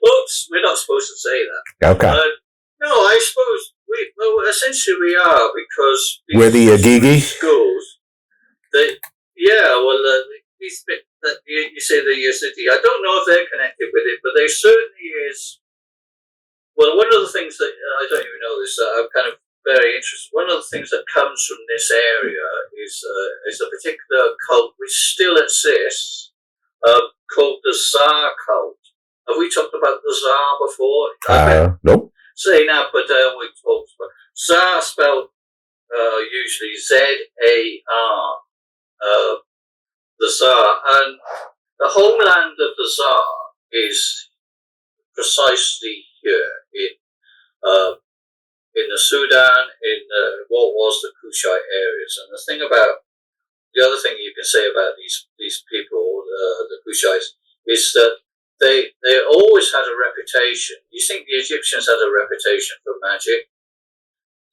Oops, we're not supposed to say that. Okay. No, I suppose essentially we are, because we're the Agigi schools. You say the city. I don't know if they're connected with it, but there certainly is. Well, one of the things that I don't even know this, I'm kind of very interested. One of the things that comes from this area is a particular cult which still exists, called the Tsar cult. Have we talked about the Tsar before? Nope. Say now, but we talked about Tsar spelled usually Z-A-R. The Tsar, and the homeland of the Tsar is precisely here in the Sudan, in what was the Kushite areas. And the other thing you can say about these people, the Kushites, is that they always had a reputation. You think the Egyptians had a reputation for magic?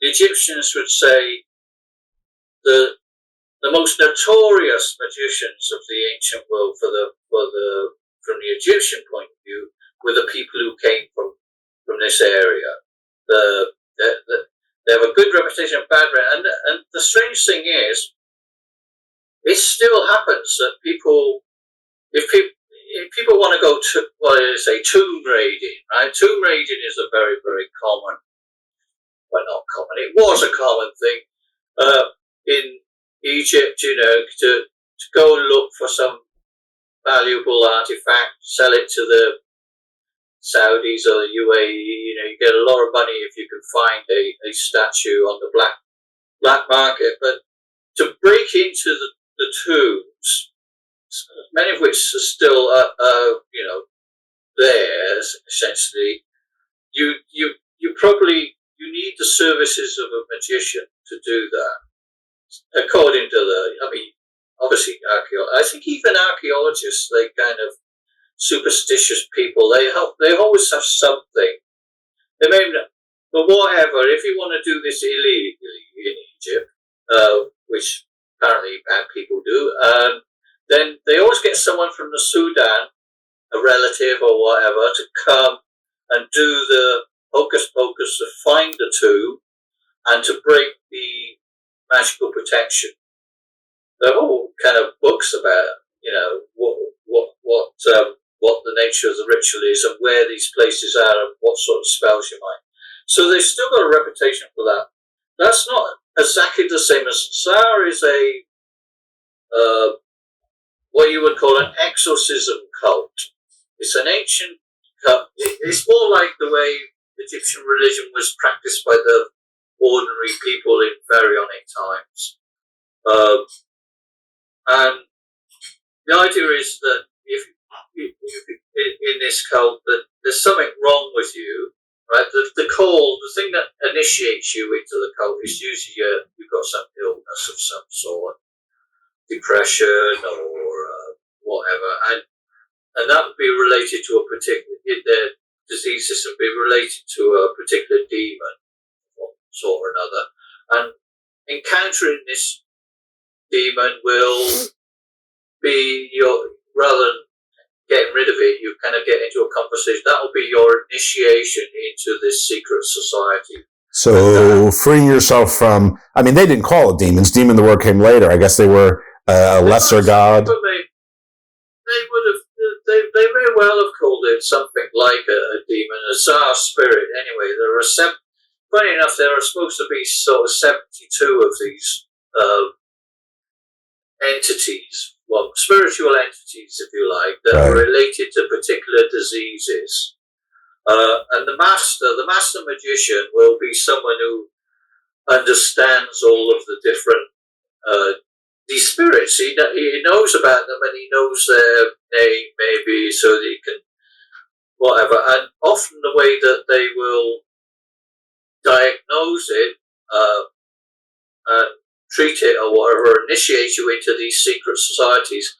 The Egyptians would say the most notorious magicians of the ancient world from the Egyptian point of view were the people who came from this area. They have a good reputation and bad reputation. And the strange thing is, it still happens that if people want to go to, tomb raiding, right? Tomb raiding is a very, very common, well, not common, it was a common thing in Egypt, to go look for some valuable artifact, sell it to the Saudis or the UAE. You get a lot of money if you can find a statue on the black market. But to break into the tombs, many of which are still there, essentially, you need the services of a magician to do that. According to obviously I think even archaeologists, they kind of superstitious people, they always have something. They may, but whatever, if you want to do this illegally in Egypt, which apparently bad people do, then they always get someone from the Sudan, a relative or whatever, to come and do the hocus pocus to find the tomb and to break the magical protection. There are all kind of books about, what the nature of the ritual is and where these places are and what sort of spells you might. So they've still got a reputation for that. That's not exactly the same as Tsar is what you would call an exorcism cult. It's an ancient cult. It's more like the way Egyptian religion was practiced by the ordinary people in pharaonic times. And the idea is that if in this cult that there's something wrong with you, right? The thing that initiates you into the cult is usually you've got some illness of some sort, depression or whatever, and that would be related to a particular, their disease system be related to a particular demon of one sort or another, and encountering this demon will be rather than getting rid of it, you kind of get into a conversation. That will be your initiation into this secret society. So freeing yourself from, I mean, they didn't call it demons. Demon, the word came later. I guess they were a lesser god. They may well have called it something like a demon, a Tsar spirit. Anyway, there are funny enough, there are supposed to be sort of 72 of these entities, well, spiritual entities, if you like, that are related to particular diseases. And the master magician will be someone who understands all of the different these spirits. He knows about them, and he knows their name, maybe, so that he can whatever. And often the way that they will diagnose it and treat it or whatever, initiate you into these secret societies.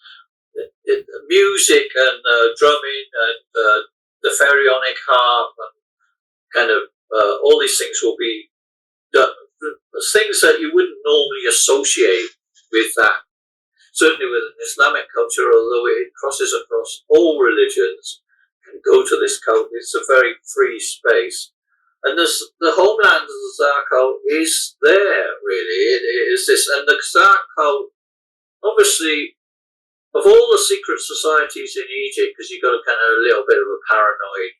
Music and drumming and the pharaonic harp and kind of all these things will be things that you wouldn't normally associate with that. Certainly with an Islamic culture, although it crosses across all religions, can go to this cult. It's a very free space. And the homeland of the Tsar cult is there, really. It is this. And the Tsar cult, obviously, of all the secret societies in Egypt, because you've got a kind of a little bit of a paranoid,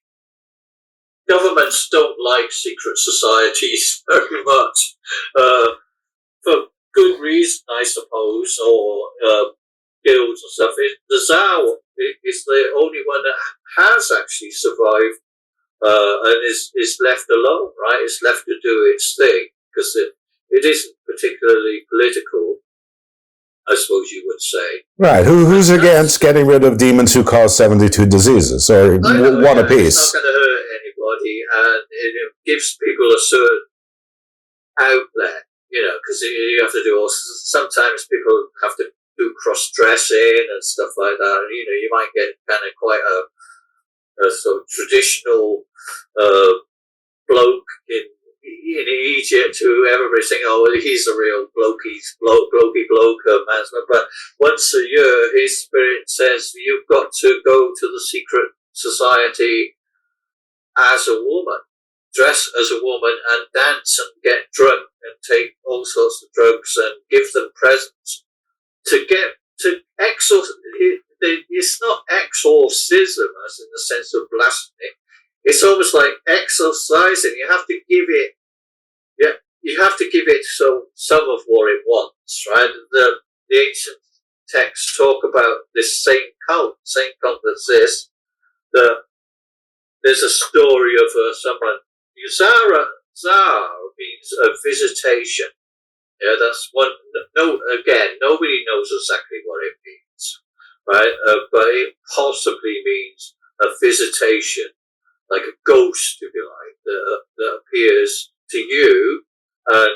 governments don't like secret societies very much, for good reason, I suppose, or guilds and stuff. The Tsar is the only one that has actually survived and is left alone, right? It's left to do its thing, because it isn't particularly political, I suppose you would say. Right. Who's against getting rid of demons who cause 72 diseases, or one apiece? It's not going to hurt anybody, and it gives people a certain outlet, because you have to do sometimes people have to do cross-dressing and stuff like that, and, you might get kind of quite a sort of traditional bloke in Egypt who everybody's saying, oh, well, he's a real blokey bloke, but once a year his spirit says you've got to go to the secret society as a woman, dress as a woman and dance and get drunk and take all sorts of drugs and give them presents to it's not exorcism as in the sense of blasphemy. It's almost like exorcising. You have to give it, some of what it wants, right? The ancient texts talk about this same cult that's this. There's a story of someone. Zara means a visitation. Yeah, that's one. Again, nobody knows exactly what it means, right? But it possibly means a visitation, like a ghost, if you like, that appears to you. And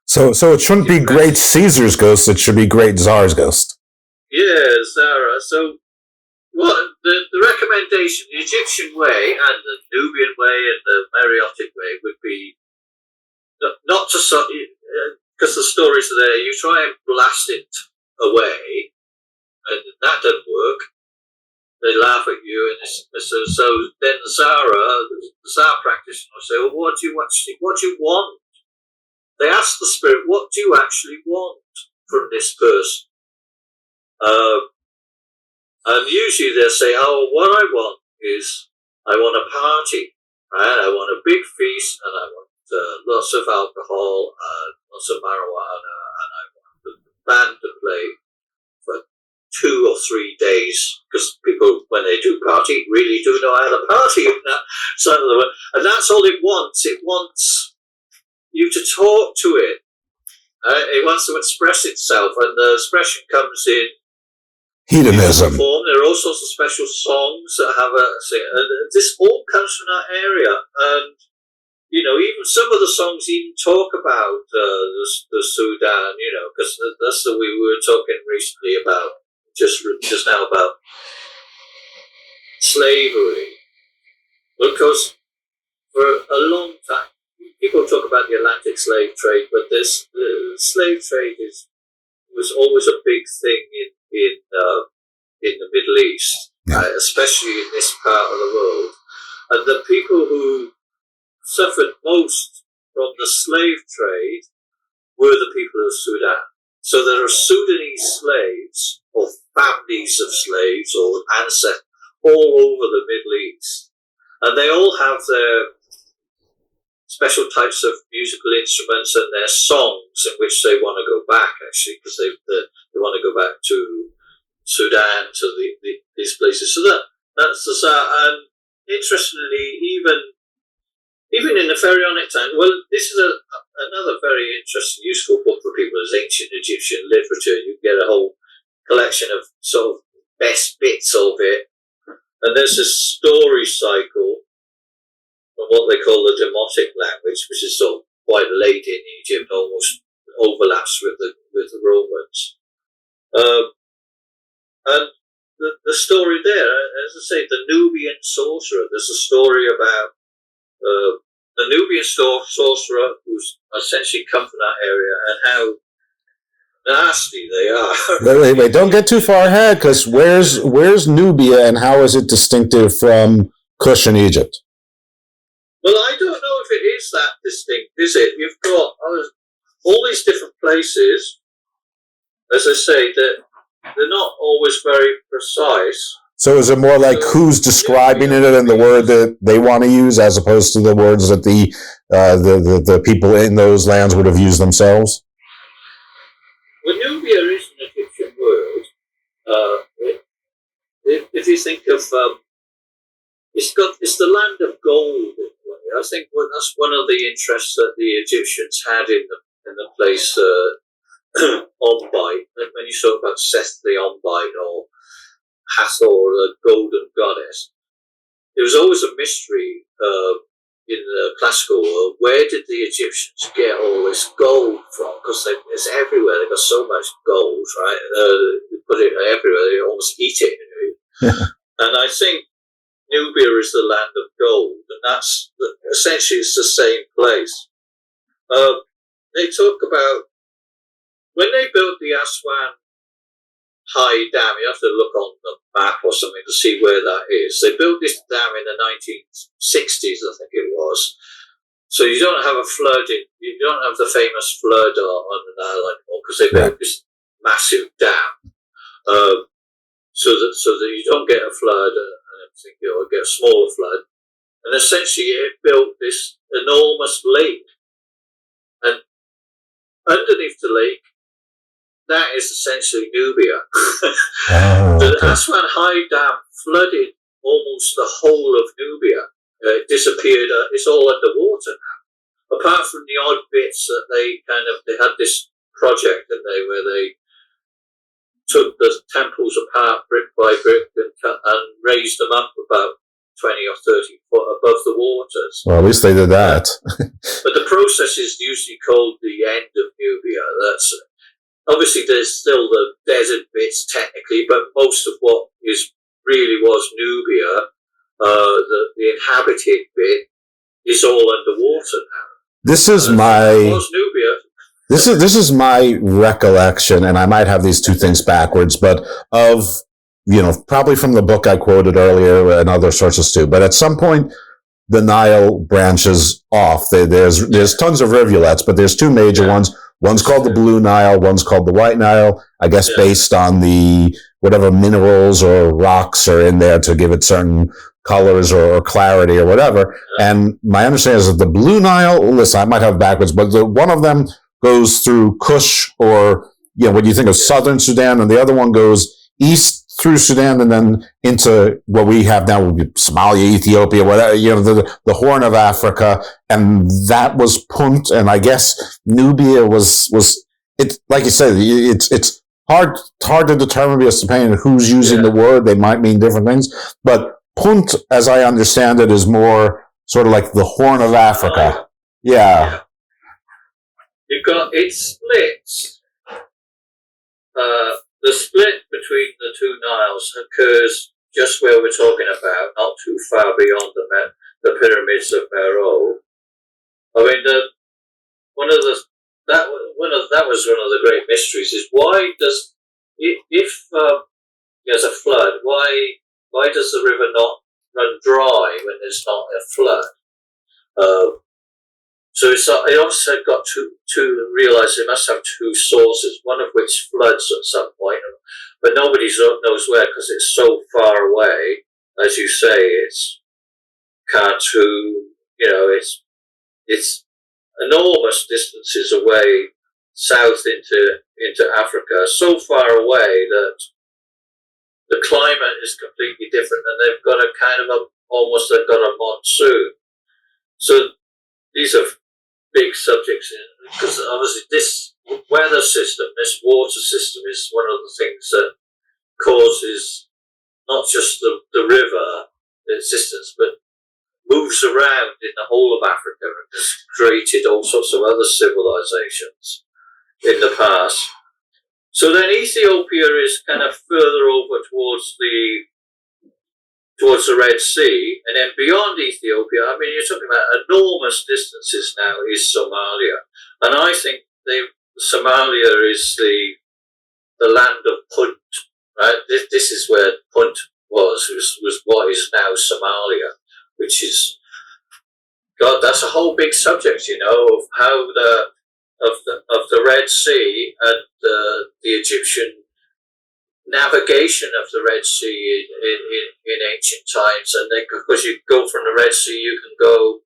so it shouldn't be Great Caesar's ghost. It should be Great Tsar's ghost. Yeah, Zara. So, the recommendation, the Egyptian way and the Nubian way and the Mariotic way would be not to, because the stories are there, you try and blast it away, and that doesn't work. They laugh at you, and so then the Tsar practitioner will say, well, what do you want? They ask the spirit, what do you actually want from this person? And usually they'll say, oh, what I want is, I want a party, right? I want a big feast, and I want lots of alcohol, and lots of marijuana, and I want the band to play for 2 or 3 days, because people, when they do party, really do know how to party. And that's all it wants. It wants you to talk to it. It wants to express itself, and the expression comes in hedonism. There are all sorts of special songs that have this all comes from that area, and even some of the songs even talk about the Sudan, because that's the way we were talking recently about just now about slavery. Because for a long time, people talk about the Atlantic slave trade, but the slave trade was always a big thing in the Middle East. right, especially in this part of the world. And the people who suffered most from the slave trade were the people of Sudan. So there are Sudanese slaves, or families of slaves, or ancestors, all over the Middle East. And they all have their special types of musical instruments and their songs in which they want to go back, actually, because they want to go back to Sudan, to these places. So that's the start. And interestingly, even in the pharaonic time, well, this is another very interesting, useful book for people is ancient Egyptian literature. You get a whole collection of sort of best bits of it. And there's a story cycle of what they call the Demotic language, which is sort of quite late in Egypt, almost overlaps with the Romans. And the story there, as I say, the Nubian sorcerer. There's a story about the Nubian sorcerer who's essentially come from that area and how nasty they are. Wait, don't get too far ahead, because where's Nubia and how is it distinctive from Kush in Egypt? Well, I don't know if it is that distinct, is it? You've got all these different places, as I say, that they're not always very precise. So is it more like who's describing it in the word that they want to use, as opposed to the words that the people in those lands would have used themselves? Well, Nubia is an Egyptian word. If you think of it's the land of gold. I think that's one of the interests that the Egyptians had in the place Ombite. When you talk about Seth the Ombite or Hathor, the golden goddess, there was always a mystery in the classical world. Where did the Egyptians get all this gold from? Because it's everywhere. They've got so much gold, right? They put it everywhere. They almost eat it. And I think Nubia is the land of gold, and that's essentially it's the same place. They talk about when they built the Aswan High Dam. You have to look on the map or something to see where that is. They built this dam in the 1960s, I think it was. So you don't have a flood. You don't have the famous flood on the Nile anymore because they built this massive dam, so that you don't get a flood. Think you'll get a smaller flood, and essentially it built this enormous lake, and underneath the lake, that is essentially Nubia. The Aswan High Dam flooded almost the whole of Nubia. It disappeared. It's all underwater now, apart from the odd bits that they had this project, didn't they, where they took the temples apart brick by brick and raised them up about 20 or 30 foot above the waters. Well, at least they did that. But the process is usually called the end of Nubia. That's obviously there's still the desert bits technically, but most of what really was Nubia, the inhabited bit, is all underwater now. This is my was Nubia. This is my recollection, and I might have these two things backwards, but of, probably from the book I quoted earlier and other sources too. But at some point, the Nile branches off. There's tons of rivulets, but there's two major ones. One's called the Blue Nile, one's called the White Nile, I guess based on the whatever minerals or rocks are in there to give it certain colors or clarity or whatever. And my understanding is that the Blue Nile, listen, I might have it backwards, but one of them goes through Kush, or when you think of southern Sudan, and the other one goes east through Sudan and then into what we have now would be Somalia, Ethiopia, whatever, the Horn of Africa, and that was Punt, and I guess Nubia was it, like you said, it's hard to determine because depending on who's using the word, they might mean different things, but Punt, as I understand it, is more sort of like the Horn of Africa. Yeah. It splits. The split between the two Niles occurs just where we're talking about, not too far beyond the pyramids of Meroe. I mean, that was one of the great mysteries. Is why does if there's a flood, why Why does the river not run dry when there's not a flood? So I also got to realise they must have two sources, one of which floods at some point, but nobody knows where because it's so far away. As you say, it's Khartoum, it's enormous distances away south into Africa, so far away that the climate is completely different, and they've got they've got a monsoon. So these are big subjects, because obviously this weather system, this water system, is one of the things that causes not just the river existence, but moves around in the whole of Africa and has created all sorts of other civilizations in the past. So then Ethiopia is kind of further over towards the Red Sea, and then beyond Ethiopia, I mean, you're talking about enormous distances now, is Somalia. And I think Somalia is the land of Punt, right? This is where Punt was what is now Somalia, which is, God, that's a whole big subject, of how of the Red Sea and the Egyptian navigation of the Red Sea in ancient times. And then, because you go from the Red Sea, you can go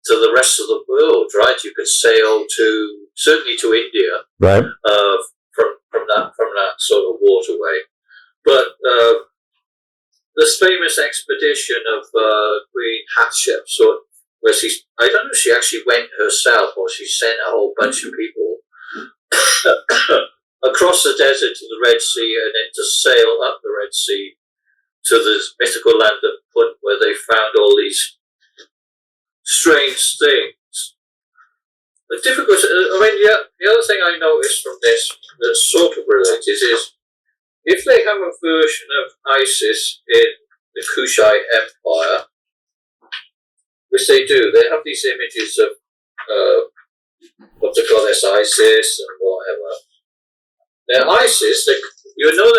to the rest of the world, right? You could sail certainly to India, right? From that sort of waterway. But this famous expedition of Queen Hatshepsut, where I don't know if she actually went herself or she sent a whole bunch of people across the desert to the Red Sea, and then to sail up the Red Sea to this mythical land of Punt, where they found all these strange things. The difficult, the other thing I noticed from this that's sort of related is, if they have a version of Isis in the Kushite Empire, which they do, they have these images of what the goddess Isis and whatever. Now, Isis, they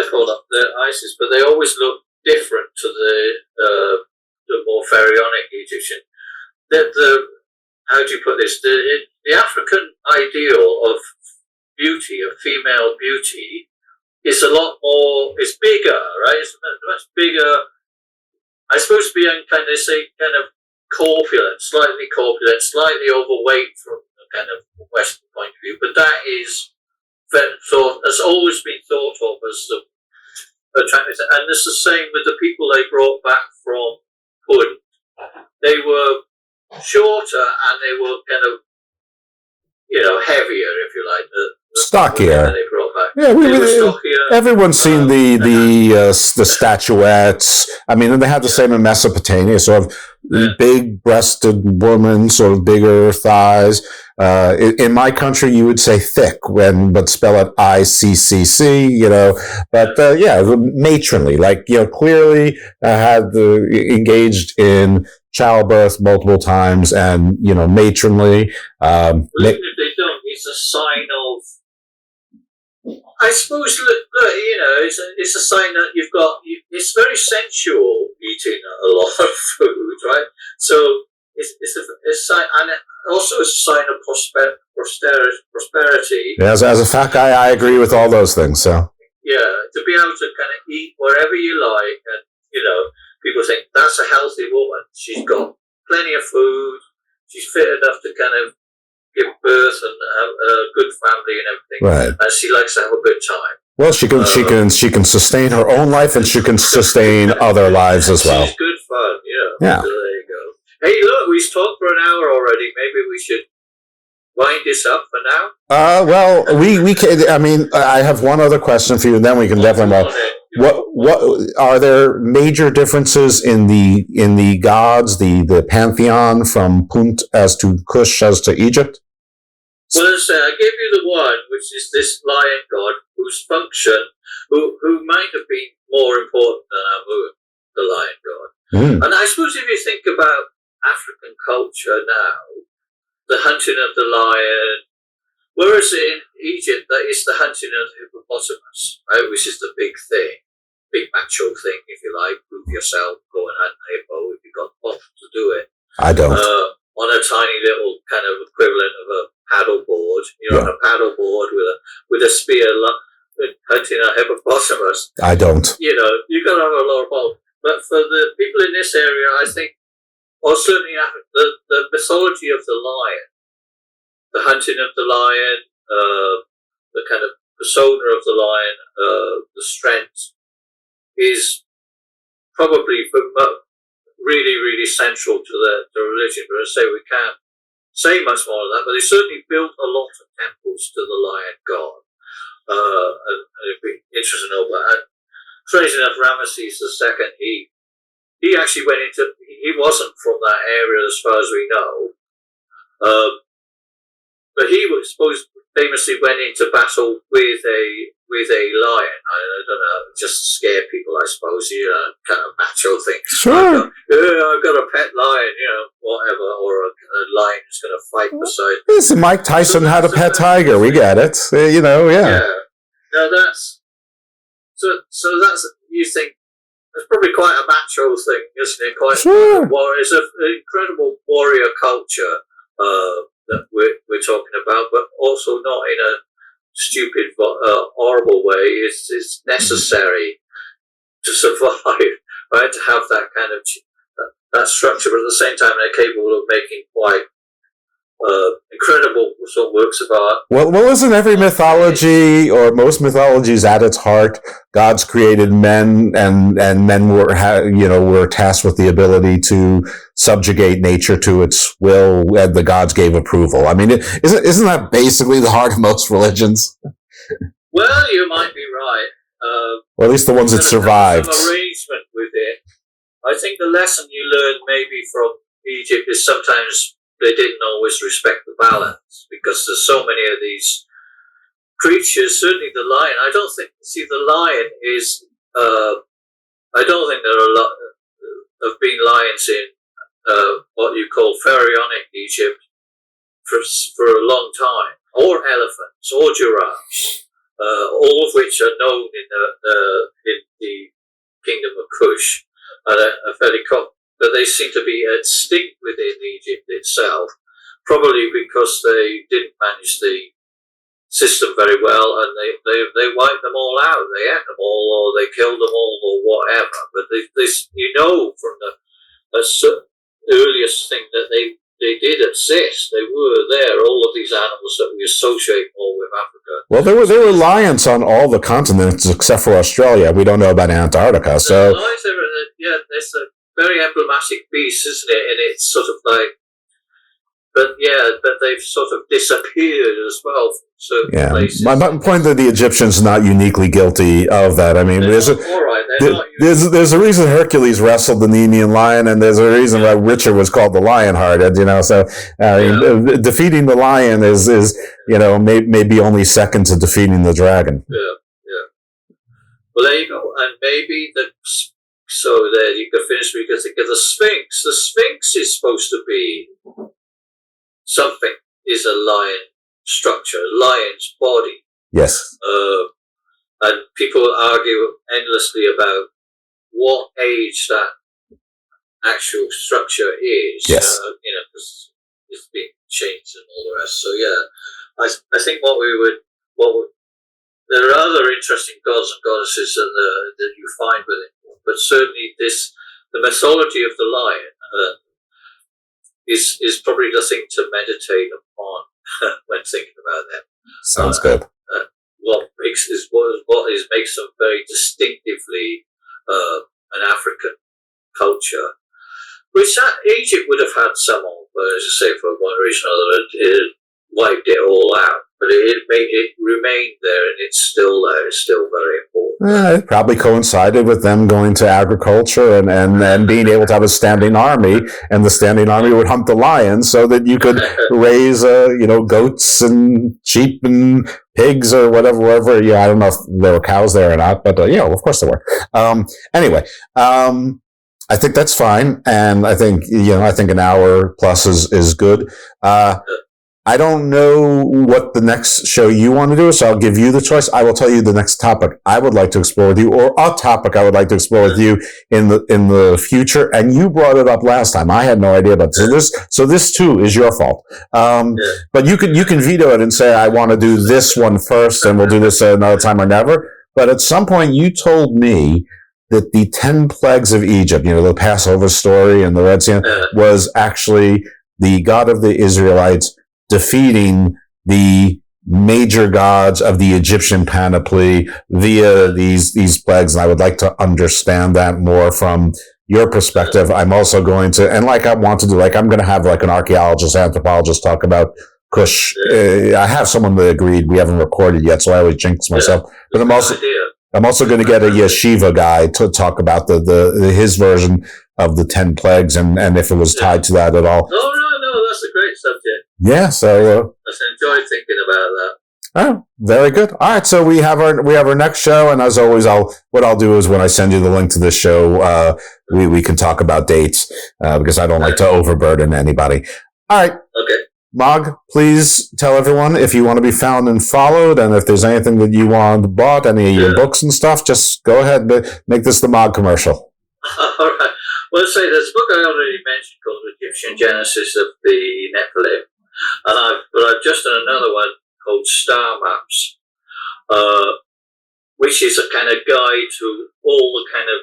call up the Isis, but they always look different to the more pharaonic Egyptian. How do you put this? The African ideal of beauty, of female beauty, is a lot more. It's bigger, right? It's much bigger. I suppose being kind of corpulent, slightly overweight from a kind of Western point of view, but that is has always been thought of as the attractive. And it's the same with the people they brought back from Hood. They were shorter and they were kind of, heavier, if you like. Stockier. They brought back. Yeah, everyone's seen the statuettes. I mean, and they had the same in Mesopotamia, sort of big-breasted woman, sort of bigger thighs. In my country, you would say thick, but spell it ICCC, But matronly, clearly had engaged in childbirth multiple times, and matronly. Even if they don't, it's a sign of. I suppose, it's a sign that you've got. It's very sensual eating a lot of food, right? So it's a sign, and also it's a sign of prosperity. Yeah, as a fat guy, I agree with all those things. So yeah, to be able to kind of eat wherever you like, and people think that's a healthy woman. She's got plenty of food. She's fit enough to kind of give birth and have a good family and everything. Right. And she likes to have a good time. Well, she can sustain her own life, and she can sustain other lives as well. She's good fun, yeah. So there you go. Hey, look, we've talked for an hour already. Maybe we should wind this up for now. Well, we can. I mean, I have one other question for you, and then we can definitely. What are there major differences in the gods, the pantheon from Punt as to Kush as to Egypt? Well, as I say, I gave you the one, which is this lion god, whose function, who might have been more important than Amun, the lion god. And I suppose if you think about African culture now, the hunting of the lion, whereas in Egypt, that is the hunting of the hippopotamus, right, which is the big thing. big macho thing, if you like, prove yourself, go and hunt a hippo if you've got the box to do it. I don't. On a tiny little kind of equivalent of a paddle board, on a paddle board with a spear hunting a hippopotamus. I don't. You got to have a lot of balls. But for the people in this area, I think, or certainly the mythology of the lion, the hunting of the lion, the kind of persona of the lion, the strength, is probably really, really central to the religion. But as I say, we can't say much more than that. But they certainly built a lot of temples to the lion god. And it'd be interesting to know that. Strange enough, Ramesses II, he actually went into, he wasn't from that area as far as we know. But he was famously went into battle with a lion. I don't know, just to scare people, I suppose. Kind of macho thing. Sure. I've got a pet lion, whatever, or a lion who's going to fight beside. Listen, Mike Tyson had a pet tiger. We get it. Yeah. No, that's so that's, you think, it's probably quite a macho thing, isn't it? Quite sure. It's an incredible warrior culture that we're talking about, but also not in a stupid, horrible way. It's necessary to survive, right? To have that kind of that structure, but at the same time, they're capable of making quite incredible sort of works of art. Well, isn't every mythology, or most mythologies, at its heart, God's created men, and men were tasked with the ability to subjugate nature to its will, and the gods gave approval. I mean, isn't that basically the heart of most religions? Well, you might be right. Or at least the ones that survived. Some arrangement with it. I think the lesson you learn maybe from Egypt is sometimes they didn't always respect the balance, because there's so many of these creatures. Certainly the lion. I don't think. See, the lion is. I don't think there are a lot of been lions in what you call pharaonic Egypt for a long time, or elephants, or giraffes, all of which are known in the kingdom of Kush, and are fairly but they seem to be extinct within Egypt itself, probably because they didn't manage the system very well, and they wiped them all out. They ate them all, or they killed them all, or whatever. But from the earliest thing that they did exist. They were there. All of these animals that we associate more with Africa. Well, there were lions on all the continents except for Australia. We don't know about Antarctica. So lions it's a very emblematic beast, isn't it? And it's sort of like, but they've sort of disappeared as well from certain places. My point that the Egyptians are not uniquely guilty of that. I mean, there's a reason Hercules wrestled the Nemean lion, and there's a reason why Richard was called the Lion-Hearted. So defeating the lion is maybe only second to defeating the dragon. Yeah. Well, there you go, and maybe so there you can finish. We can think of the Sphinx. The Sphinx is supposed to be something. Is a lion structure, a lion's body. Yes. And people argue endlessly about what age that actual structure is. Yes. Because it's been changed and all the rest. So I think there are other interesting gods and goddesses that you find with it, but certainly the mythology of the lion is probably the thing to meditate upon when thinking about them. Sounds good. What makes them very distinctively an African culture, which Egypt would have had some of, but as I say, for one reason or other, it wiped it all out. But it remained there, and it's still there. It's still very important. It probably coincided with them going to agriculture and being able to have a standing army, and the standing army would hunt the lions so that you could raise goats and sheep and pigs or whatever. Yeah, I don't know if there were cows there or not, but of course there were. Anyway, I think that's fine, and I think an hour plus is good. I don't know what the next show you want to do, so I'll give you the choice. I will tell you the next topic I would like to explore with you, or a topic I would like to explore with you in the future. And you brought it up last time. I had no idea about this. So this too is your fault. But you can veto it and say, I want to do this one first, and we'll do this another time or never. But at some point, you told me that the 10 plagues of Egypt, the Passover story and the Red Sea, was actually the God of the Israelites defeating the major gods of the Egyptian panoply via these plagues. And I would like to understand that more from your perspective. I'm also going to, and like I want to do, like I'm going to have like an archaeologist, anthropologist talk about Kush. I have someone that agreed. We haven't recorded yet, so I always jinx myself. But I'm also going to get a yeshiva guy to talk about the his version of the 10 plagues and if it was tied to that at all. No, that's a great subject. Yeah, so I enjoy thinking about that. Oh, very good. All right, so we have our next show, and as always, what I'll do is when I send you the link to this show, we can talk about dates because I don't like to overburden anybody. All right. Okay. Mogg, please tell everyone if you want to be found and followed, and if there's anything that you want bought, any of your books and stuff, just go ahead and make this the Mogg commercial. All right. Well, say there's a book I already mentioned called Egyptian Genesis of the Nephilim, and I've just done another one called Star Maps, which is a kind of guide to all the kind of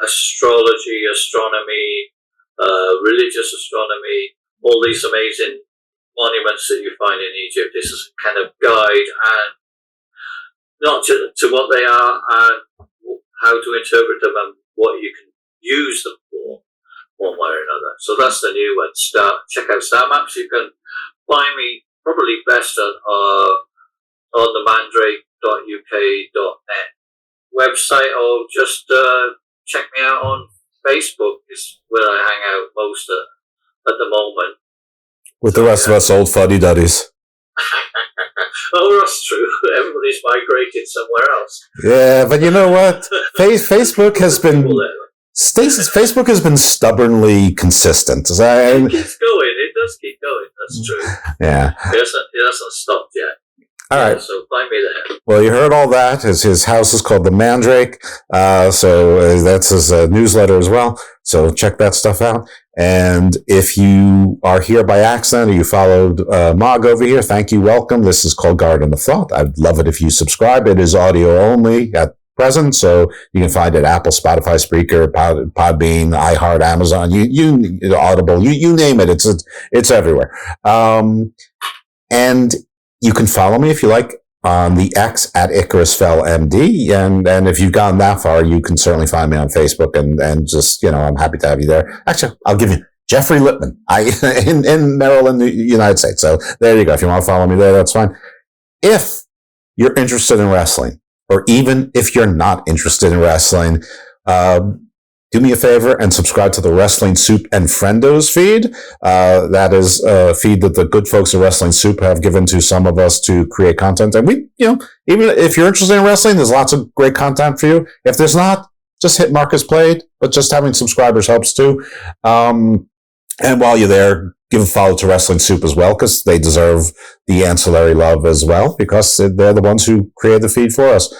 astrology, astronomy, religious astronomy, all these amazing monuments that you find in Egypt. This is a kind of guide, and not to what they are and how to interpret them and what you can use them for one way or another. So that's the new one. Check out Star Maps. You can find me probably best on the mandrake.uk.net website, or just check me out on Facebook, is where I hang out most at the moment. With the rest of us old fuddy-duddies. Oh, that's true. Everybody's migrated somewhere else. Yeah, but you know what? Facebook has been... Facebook has been stubbornly consistent. It keeps going. It does keep going. That's true. Yeah. It hasn't stopped yet. All right. So find me there. Well, you heard all that. His house is called the Mandrake. So that's his newsletter as well. So check that stuff out. And if you are here by accident or you followed Mogg over here, thank you. Welcome. This is called Garden of Thought. I'd love it if you subscribe. It is audio only at present, so you can find it Apple, Spotify, Spreaker, Podbean, iHeart, Amazon, you Audible, you name it. It's everywhere. And you can follow me if you like on the X at Icarus Fell MD. And if you've gone that far, you can certainly find me on Facebook and just, I'm happy to have you there. Actually, I'll give you Jeffrey Lippman, in Maryland, the United States. So there you go. If you want to follow me there, that's fine. If you're interested in wrestling, or even if you're not interested in wrestling, do me a favor and subscribe to the Wrestling Soup and Friendos feed. That is a feed that the good folks at Wrestling Soup have given to some of us to create content. And we, even if you're interested in wrestling, there's lots of great content for you. If there's not, just hit mark as played, but just having subscribers helps too. And while you're there, give a follow to Wrestling Soup as well, because they deserve the ancillary love as well, because they're the ones who create the feed for us.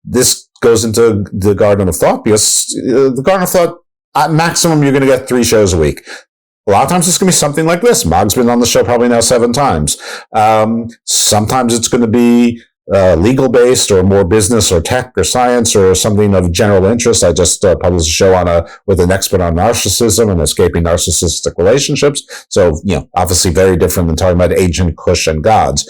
This goes into the Garden of Thought, because the Garden of Thought, at maximum, you're going to get 3 shows a week. A lot of times it's going to be something like this. Mogg's been on the show probably now 7 times. Sometimes it's going to be legal-based or more business or tech or science or something of general interest. I just published a show with an expert on narcissism and escaping narcissistic relationships. So, obviously very different than talking about ancient Kush and gods.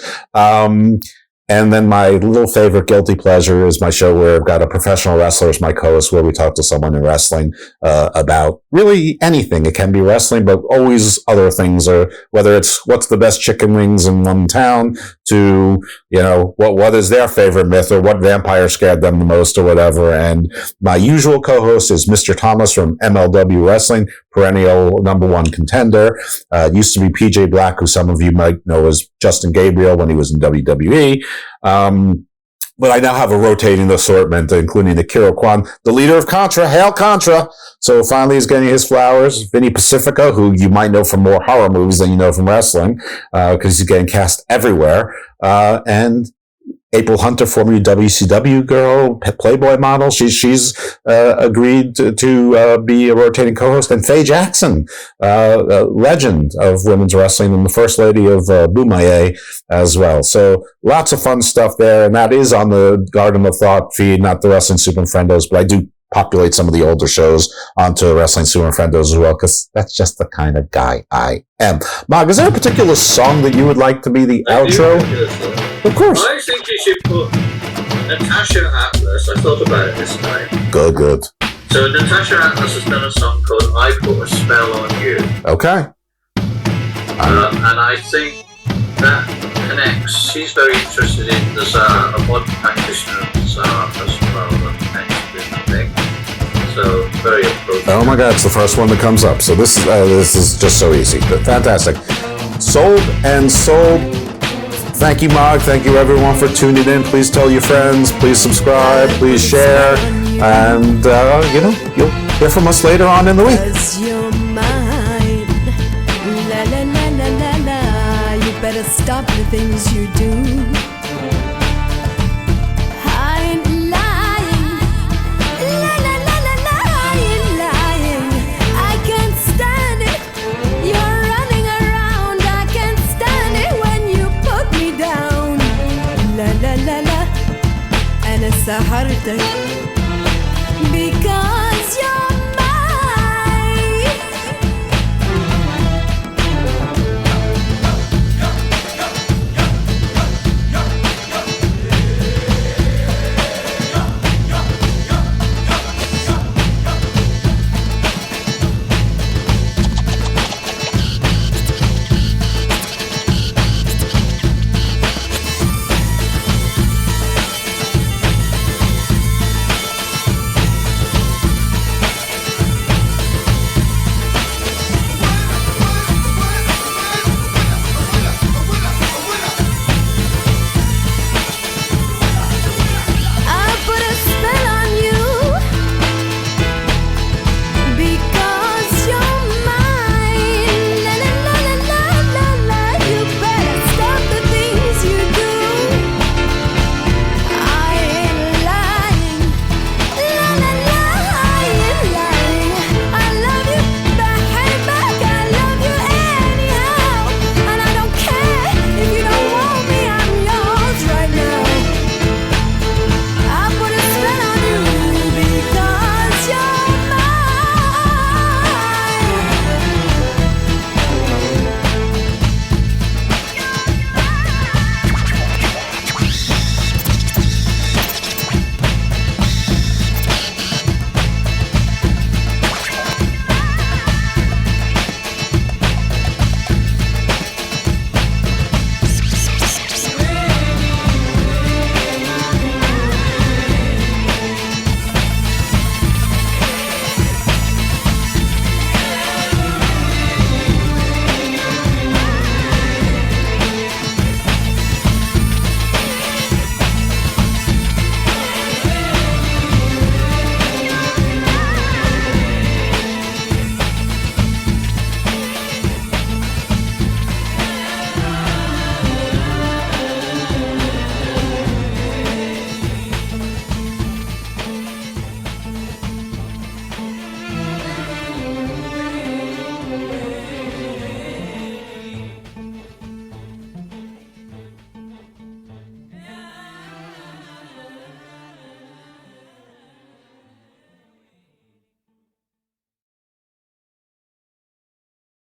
And then my little favorite guilty pleasure is my show where I've got a professional wrestler as my co-host, where we talk to someone in wrestling about really anything. It can be wrestling, but always other things, or whether it's what's the best chicken wings in one town to, what is their favorite myth, or what vampire scared them the most, or whatever. And my usual co-host is Mr. Thomas from MLW Wrestling, perennial #1 contender. Used to be PJ Black, who some of you might know as Justin Gabriel when he was in WWE. but I now have a rotating assortment, including Akira Kwan, the leader of Contra. Hail Contra! So finally he's getting his flowers. Vinny Pacifico, who you might know from more horror movies than you know from wrestling, because he's getting cast everywhere. And April Hunter, former WCW girl, Playboy model. She's agreed to be a rotating co-host. And Faye Jackson, legend of women's wrestling and the first lady of Boomaye as well. So lots of fun stuff there. And that is on the Garden of Thought feed, not the Wrestling Super Friendos, but I do populate some of the older shows onto Wrestling Super Friendos as well, because that's just the kind of guy I am. Mogg, is there a particular song that you would like to be the outro? Of course. I think you should put Natasha Atlas. I thought about it this time. Good. So Natasha Atlas has done a song called I Put a Spell on You. Okay. And I think that connects. She's very interested in the Tsar, a modern practitioner of the Tsar as well. That connects with the thing. So very appropriate. Oh my God, it's the first one that comes up. So this is just so easy. But fantastic. Sold and sold. Thank you, Mogg. Thank you, everyone, for tuning in. Please tell your friends. Please subscribe. Please share. And, you'll hear from us later on in the week. You're mine. La la la la la la. You better stop the things you do. I ain't lying. La la la la la. I ain't lying. I can't stand it. You're running around. I can't stand it when you put me down. La la la la. And it's a heart attack because you're